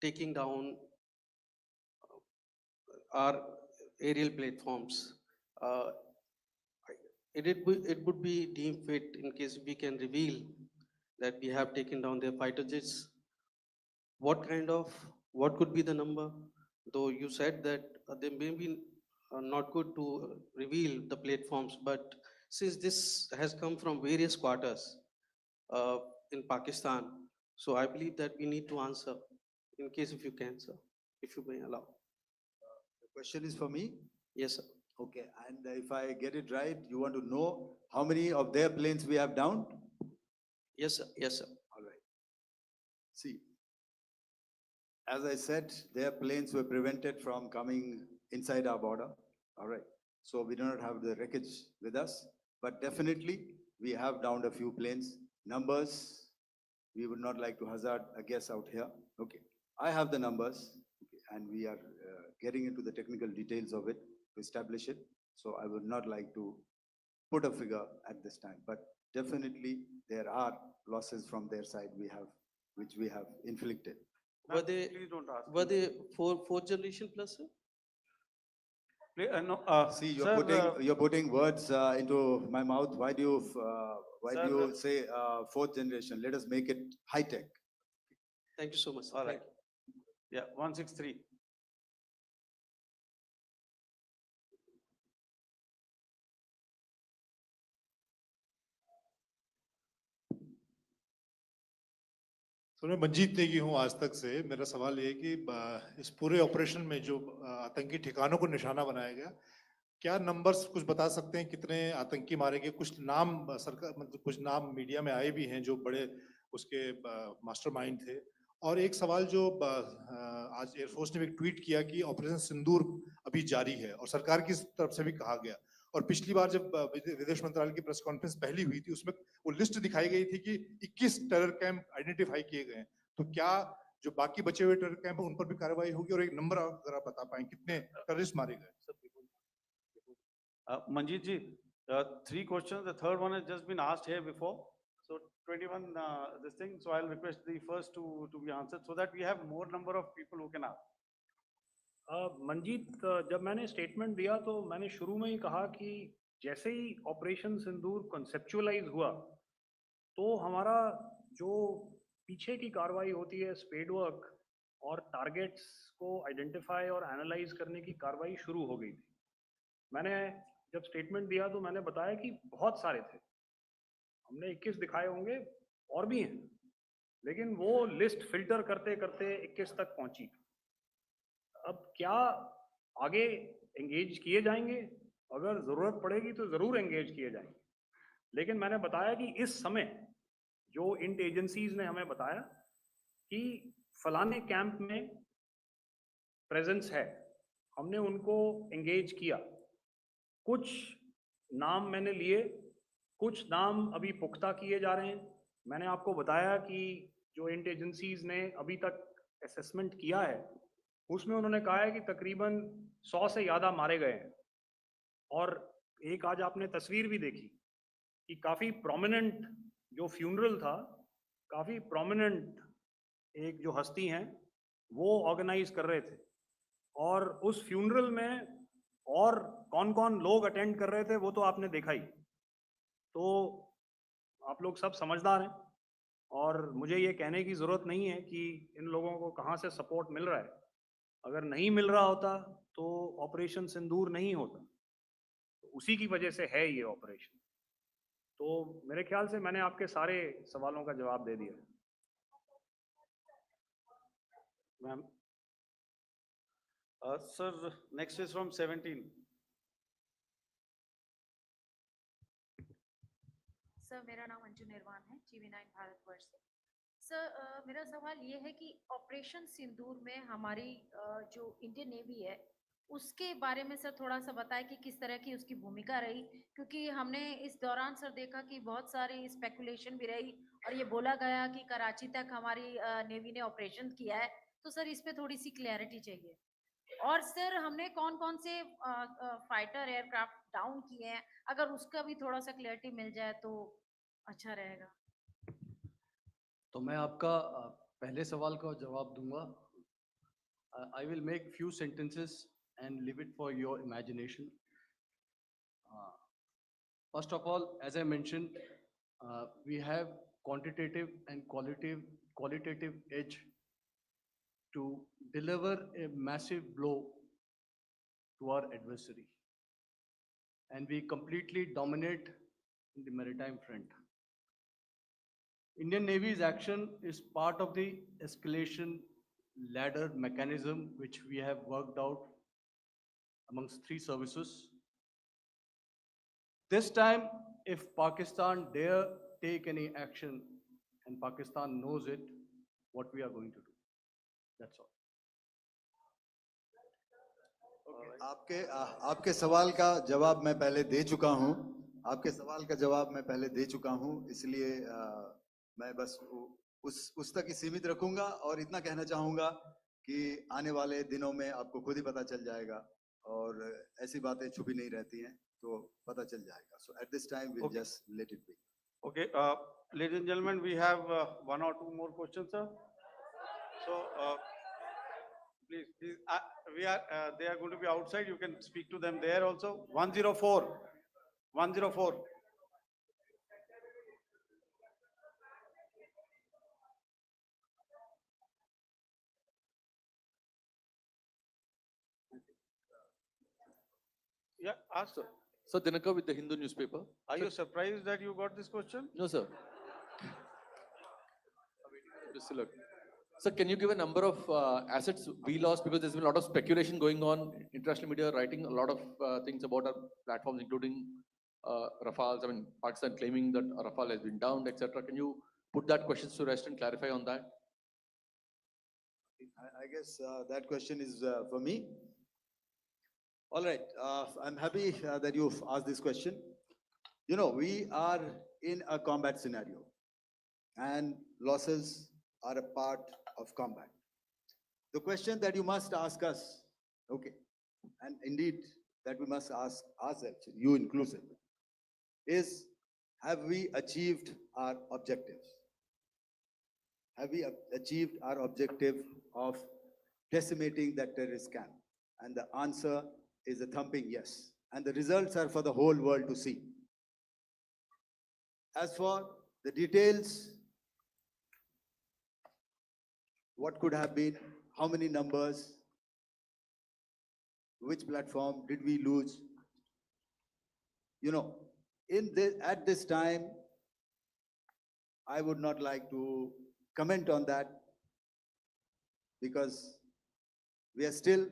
taking down our aerial platforms, it would be deemed fit in case we can reveal that we have taken down their fighter jets. What could be the number? Though you said that they may be not good to reveal the platforms, but since this has come from various quarters in Pakistan, so I believe that we need to answer in case if you can, sir, if you may allow. The question is for me? Yes, sir. Okay, and if I get it right, you want to know how many of their planes we have downed? Yes, sir. Yes, sir. All right. See, As I said, their planes were prevented from coming inside our border. All right. So we do not have the wreckage with us, but definitely we have downed a few planes. Numbers, we would not like to hazard a guess out here. Okay. I have the numbers, okay, and we are getting into the technical details of it to establish it. So I would not like to put a figure at this time, but definitely there are losses from their side which we have inflicted. Were Ma'am, they, please don't ask were me. they fourth generation plus, sir? No, See, sir, you're putting words into my mouth. Why do Sir, you say fourth generation? Let us make it high tech. Thank you so much, sir. all Thank right. Yeah, 163. तो मैं मंजीत नेगी हूँ आज तक से। मेरा सवाल ये है कि इस पूरे ऑपरेशन में जो आतंकी ठिकानों को निशाना बनाया गया, क्या नंबर्स कुछ बता सकते हैं कितने आतंकी मारे गए? कुछ नाम सरकार मतलब कुछ नाम मीडिया में आए भी हैं जो बड़े उसके मास्टरमाइंड थे। और एक सवाल जो आज एयरफोर्स ने भी एक ट्वीट किया कि ऑपरेशन सिंदूर अभी जारी है और सरकार की तरफ से भी कहा गया। और पिछली बार जब विदेश मंत्रालय की प्रेस कॉन्फ्रेंस पहली हुई थी उसमें वो लिस्ट दिखाई गई थी कि 21 टेरर कैंप आइडेंटिफाई किए गए हैं। तो क्या जो बाकी बचे हुए टेरर कैंप है उन पर भी कार्रवाई होगी? और एक नंबर अगर आप बता पाएं कितने टेररिस्ट मारे गए? Manjeet ji, 3 questions. The third one has just been asked here before. So 21, this thing. So I'll request the first two to be answered so that we have more number of people who can ask. Manjeet, जब मैंने statement दिया तो मैंने शुरू में ही कहा कि जैसे ही ऑपरेशन सिंदूर कॉन्सेप्चुअलाइज हुआ तो हमारा जो पीछे की कार्रवाई होती है स्पेड वर्क और टारगेट्स को आइडेंटिफाई और एनालाइज करने की कार्रवाई शुरू हो गई थी। मैंने जब स्टेटमेंट दिया तो मैंने बताया कि बहुत सारे थे, हमने 21 दिखाए होंगे और भी हैं, लेकिन वो लिस्ट फिल्टर करते करते 21 तक पहुंची। अब क्या आगे एंगेज किए जाएंगे? अगर जरूरत पड़ेगी तो जरूर एंगेज किए जाएंगे, लेकिन मैंने बताया कि इस समय जो इंट एजेंसीज ने हमें बताया कि फलाने कैंप में प्रेजेंस है, हमने उनको एंगेज किया। कुछ नाम मैंने लिए, कुछ नाम अभी पुख्ता किए जा रहे हैं। मैंने आपको बताया कि जो इंट एजेंसीज ने अभी तक असेसमेंट किया है उसमें उन्होंने कहा है कि तकरीबन 100 से ज़्यादा मारे गए हैं। और एक आज आपने तस्वीर भी देखी कि काफ़ी प्रोमिनेंट जो फ्यूनरल था, काफ़ी प्रोमिनेंट एक जो हस्ती हैं वो ऑर्गेनाइज कर रहे थे और उस फ्यूनरल में और कौन कौन लोग अटेंड कर रहे थे वो तो आपने देखा ही। तो आप लोग सब समझदार हैं और मुझे ये कहने की ज़रूरत नहीं है कि इन लोगों को कहाँ से सपोर्ट मिल रहा है। अगर नहीं मिल रहा होता तो ऑपरेशन सिंदूर नहीं होता, तो उसी की वजह से है ये ऑपरेशन। तो मेरे ख्याल से मैंने आपके सारे सवालों का जवाब दे दिया। Ma'am. Sir, next is from 17. Sir, मेरा नाम अंजू निर्वाण है, GV9 भारतवर्ष से। सर, मेरा सवाल ये है कि ऑपरेशन सिंदूर में हमारी जो इंडियन नेवी है उसके बारे में सर थोड़ा सा बताएं कि किस तरह की उसकी भूमिका रही, क्योंकि हमने इस दौरान सर देखा कि बहुत सारी स्पेकुलेशन भी रही और ये बोला गया कि कराची तक हमारी नेवी ने ऑपरेशन किया है। तो सर इस पे थोड़ी सी क्लैरिटी चाहिए। और सर हमने कौन कौन से फाइटर एयरक्राफ्ट डाउन किए हैं, अगर उसका भी थोड़ा सा क्लैरिटी मिल जाए तो अच्छा रहेगा। तो मैं आपका पहले सवाल का जवाब दूंगा। I will make few sentences and leave it for your imagination. First of all, as I mentioned, we have quantitative and qualitative edge to deliver a massive blow to our adversary, and we completely dominate in the maritime front. Indian Navy's action is part of the escalation ladder mechanism which we have worked out amongst 3 services. This time, if Pakistan dare take any action, and Pakistan knows it, what we are going to do. That's all. आपके सवाल का जवाब मैं पहले दे चुका हूं। आपके सवाल का जवाब मैं पहले दे चुका हूं, इसलिए मैं बस उस तक ही सीमित रखूंगा और इतना कहना चाहूंगा कि आने वाले दिनों में आपको खुद ही पता चल जाएगा और ऐसी बातें छुपी नहीं रहती हैं, तो पता चल जाएगा। So at this time we'll Okay. just let it be. Okay, ladies and gentlemen, we have one or two more questions, sir. So, please, they are going to be outside. You can speak to them there also. 104, 104. Yeah, ask sir. Sir, Dinakar with the Hindu newspaper. Are you surprised that you got this question? No, sir. Just look. Sir, can you give a number of assets we lost, because there's been a lot of speculation going on, international media writing a lot of things about our platforms, including Rafales. I mean, Pakistan claiming that Rafale has been downed, etc. Can you put that question to rest and clarify on that? I guess that question is for me. All right, I'm happy that you've asked this question. You know, we are in a combat scenario, and losses are a part of combat. The question that you must ask us, okay, and indeed that we must ask ourselves, you inclusive, is have we achieved our objectives? Have we achieved our objective of decimating that terrorist camp? And the answer is a thumping yes. And the results are for the whole world to see. As for the details, what could have been, how many numbers, which platform did we lose? You know, at this time, I would not like to comment on that, because we are still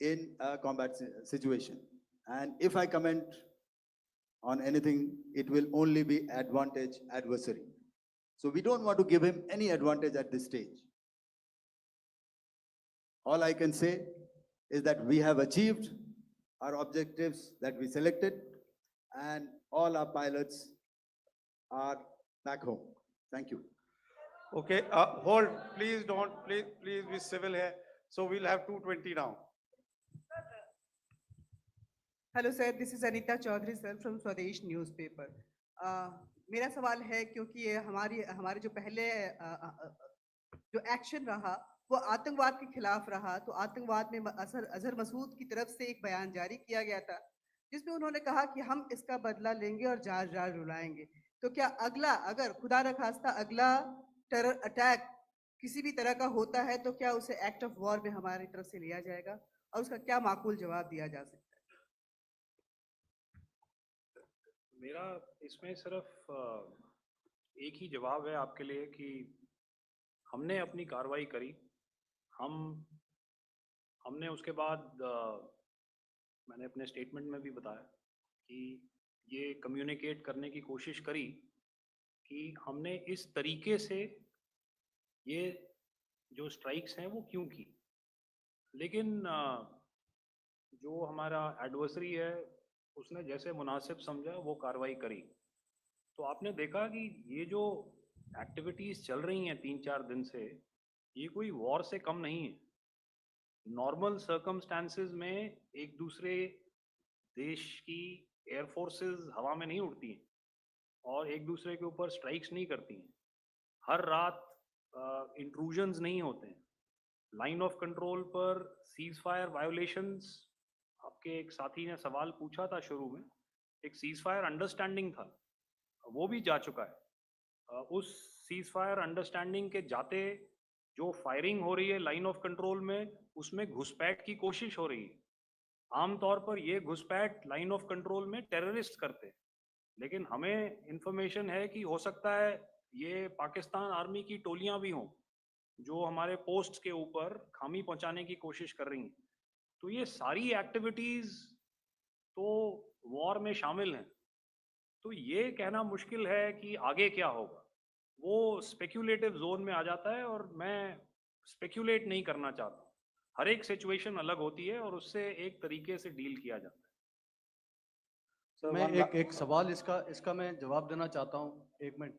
in a combat situation. And if I comment on anything, it will only be advantage adversary. So we don't want to give him any advantage at this stage. All I can say is that we have achieved our objectives that we selected, and all our pilots are back home. Thank you. Okay, hold, please don't, please be civil here. So we'll have 220 now. Hello sir, this is Anita Chaudhary sir from Swadesh newspaper. मेरा सवाल है, क्योंकि ये हमारे जो पहले जो action रहा वो आतंकवाद के खिलाफ रहा, तो आतंकवाद में अजहर मसूद की तरफ से एक बयान जारी किया गया था जिसमें उन्होंने कहा कि हम इसका बदला लेंगे और जार जार रुलाएंगे। तो क्या अगला, अगर खुदा न खास्ता अगला टेरर अटैक किसी भी तरह का होता है, तो क्या उसे एक्ट ऑफ वॉर में हमारी तरफ से लिया जाएगा और उसका क्या माकूल जवाब दिया जा सकता है? मेरा इसमें सिर्फ एक ही जवाब है आपके लिए कि हमने अपनी कार्रवाई करी। हमने उसके बाद मैंने अपने स्टेटमेंट में भी बताया कि ये कम्युनिकेट करने की कोशिश करी कि हमने इस तरीके से ये जो स्ट्राइक्स हैं वो क्यों की। लेकिन जो हमारा एडवर्सरी है उसने जैसे मुनासिब समझा वो कार्रवाई करी। तो आपने देखा कि ये जो एक्टिविटीज़ चल रही हैं 3-4 दिन से, ये कोई वॉर से कम नहीं है। नॉर्मल सर्कमस्टांसेस में एक दूसरे देश की एयर फोर्सेस हवा में नहीं उड़ती हैं और एक दूसरे के ऊपर स्ट्राइक्स नहीं करती हैं। हर रात इंट्रूजन्स नहीं होते हैं। लाइन ऑफ कंट्रोल पर सीज फायर वायोलेशंस, आपके एक साथी ने सवाल पूछा था शुरू में, एक सीज फायर अंडरस्टैंडिंग था, वो भी जा चुका है। उस सीज फायर अंडरस्टैंडिंग के जाते जो फायरिंग हो रही है लाइन ऑफ कंट्रोल में, उसमें घुसपैठ की कोशिश हो रही है। आमतौर पर ये घुसपैठ लाइन ऑफ कंट्रोल में टेररिस्ट करते हैं, लेकिन हमें इंफॉर्मेशन है कि हो सकता है ये पाकिस्तान आर्मी की टोलियां भी हों जो हमारे पोस्ट के ऊपर खामी पहुंचाने की कोशिश कर रही हैं। तो ये सारी एक्टिविटीज तो वॉर में शामिल हैं। तो ये कहना मुश्किल है कि आगे क्या होगा, वो स्पेक्यूलेटिव जोन में आ जाता है और मैं स्पेक्यूलेट नहीं करना चाहता। हर एक सिचुएशन अलग होती है और उससे एक तरीके से डील किया जाता है. Sir, मैं one la- एक सवाल इसका मैं जवाब देना चाहता हूँ. एक मिनट.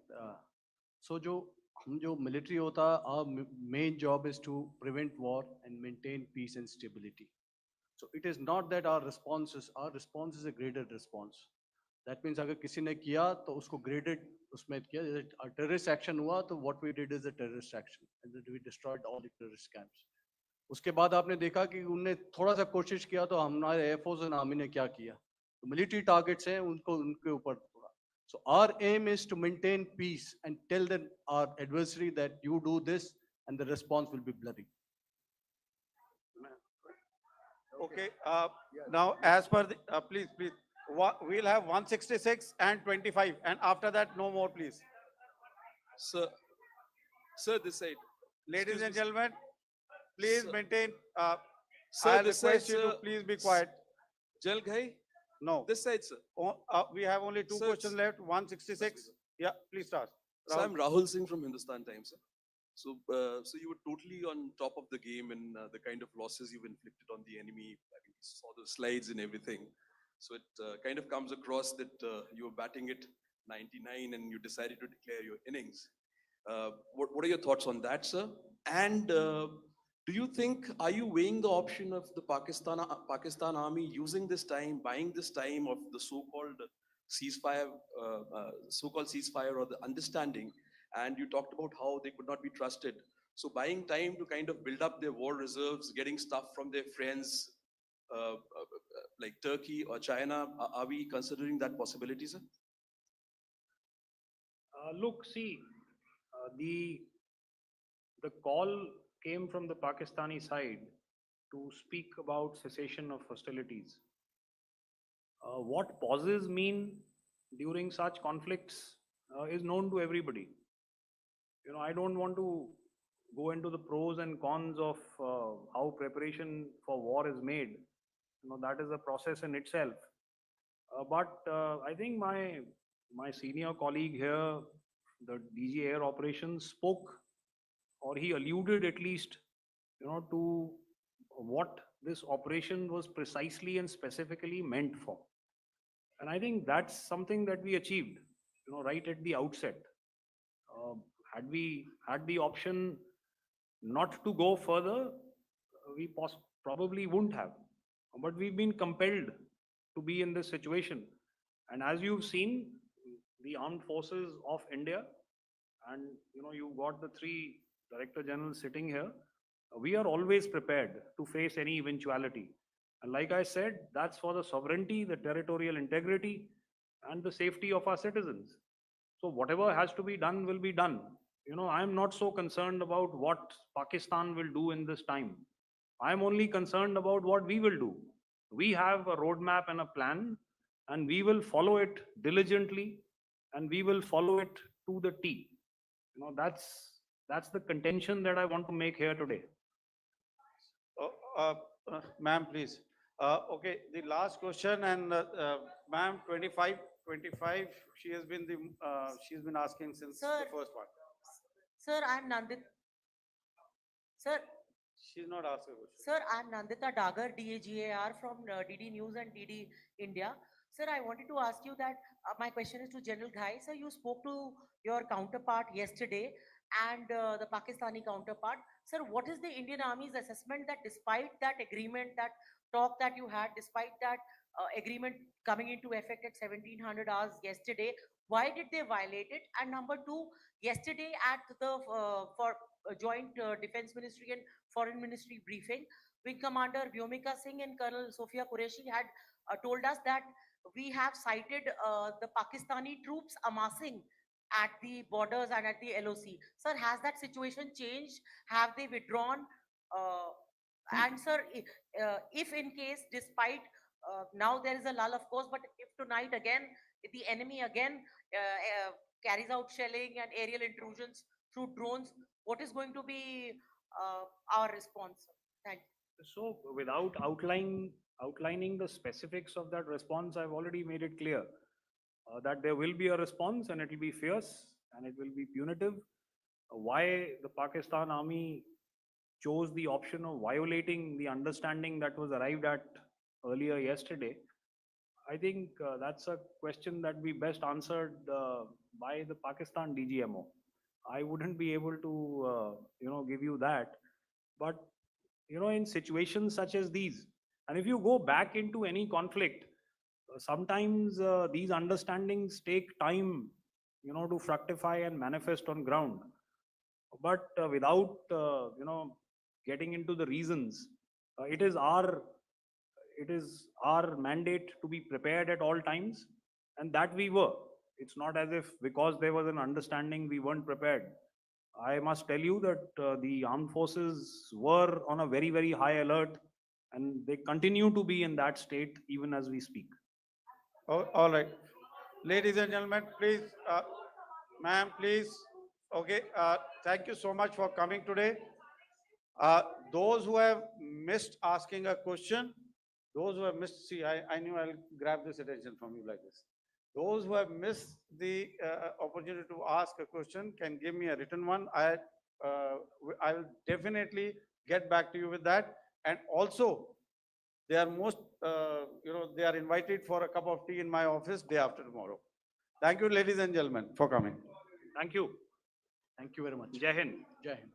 सो जो मिलिट्री होता है, our main job is to prevent war and maintain peace and stability. So it is not that our response is a graded response. That means अगर किसी ने किया तो उसको graded उसमें किया. जैसे terrorist action हुआ तो what we did is a terrorist action and then we destroyed all the terrorist camps. उसके बाद आपने देखा कि उनने थोड़ा सा कोशिश किया तो हमारे एयरफोर्स और आर्मी ने क्या किया. तो मिलिट्री टारगेट्स हैं उनको उनके ऊपर थोड़ा. So our aim is to maintain peace and tell our adversary that you do this and the response will be bloody. Okay, now as per the, please, we'll have 166 and 25, and after that, no more, please. Sir, this side. Ladies and gentlemen, please Sir. maintain, Sir, I this side, request you to sir. please be quiet. Jal Ghai, No, this side, sir. we have only two Sir, questions left, 166. Yeah, please start. So I'm Rahul Singh from Hindustan Times, sir. So you were totally on top of the game in the kind of losses you've inflicted on the enemy. I mean, we saw the slides and everything. So it kind of comes across that you were batting it 99 and you decided to declare your innings. What are your thoughts on that, sir? And do you think, are you weighing the option of the Pakistan army using this time, buying this time of the so-called ceasefire or the understanding? And you talked about how they could not be trusted. So buying time to kind of build up their war reserves, getting stuff from their friends like Turkey or China, are we considering that possibility, sir? Look, see, the call came from the Pakistani side to speak about cessation of hostilities. What pauses mean during such conflicts is known to everybody. You know, I don't want to go into the pros and cons of how preparation for war is made. You know, that is a process in itself. But I think my senior colleague here, the DG Air Operations, spoke, or he alluded at least, you know, to what this operation was precisely and specifically meant for. And I think that's something that we achieved, you know, right at the outset. Had we had the option not to go further, we probably wouldn't have. But we've been compelled to be in this situation. And as you've seen, the armed forces of India, and you know, you've got the three Director Generals sitting here, we are always prepared to face any eventuality. And like I said, that's for the sovereignty, the territorial integrity, and the safety of our citizens. So whatever has to be done will be done. You know, I'm not so concerned about what Pakistan will do in this time. I'm only concerned about what we will do. We have a roadmap and a plan, and we will follow it diligently, and we will follow it to the T. You know, that's the contention that I want to make here today. Ma'am, please. Okay, the last question, and ma'am, 25, she has been she's been asking since Sir. the first part. Sir, I'm Nandita. Sir, She's not asking a question. Sir, I'm Nandita Dagar, DAGAR from DD News and DD India. Sir, I wanted to ask you that my question is to General Ghai. Sir, you spoke to your counterpart yesterday and the Pakistani counterpart. Sir, what is the Indian Army's assessment that despite that agreement, that talk that you had, despite that agreement coming into effect at 1700 hours yesterday, why did they violate it? And number two, yesterday at the joint Defense Ministry and Foreign Ministry briefing, Wing Commander Vyomika Singh and Colonel Sophia Qureshi had told us that we have cited the Pakistani troops amassing at the borders and at the LOC. Sir, has that situation changed? Have they withdrawn? And sir, if in case, despite now there is a lull, of course, but if tonight again, the enemy again carries out shelling and aerial intrusions through drones, what is going to be our response? Thank you. So without outlining the specifics of that response, I've already made it clear that there will be a response and it will be fierce and it will be punitive. Why the Pakistan army chose the option of violating the understanding that was arrived at earlier yesterday, I think that's a question that we best answered by the Pakistan DGMO. I wouldn't be able to, give you that. But, in situations such as these, and if you go back into any conflict, sometimes these understandings take time, to fructify and manifest on ground. But without, getting into the reasons, it is our mandate to be prepared at all times, and that we were. It's not as if because there was an understanding we weren't prepared. I must tell you that the armed forces were on a very, very high alert, and they continue to be in that state even as we speak. Oh, all right. Ladies and gentlemen, please, ma'am, please. Okay, thank you so much for coming today. Those who have missed asking a question, those who have missed, see, I knew I'll grab this attention from you like this. Those who have missed the opportunity to ask a question can give me a written one. I will definitely get back to you with that. And also, they are they are invited for a cup of tea in my office day after tomorrow. Thank you, ladies and gentlemen, for coming. Thank you. Thank you very much. Jai Hind. Jai Hind.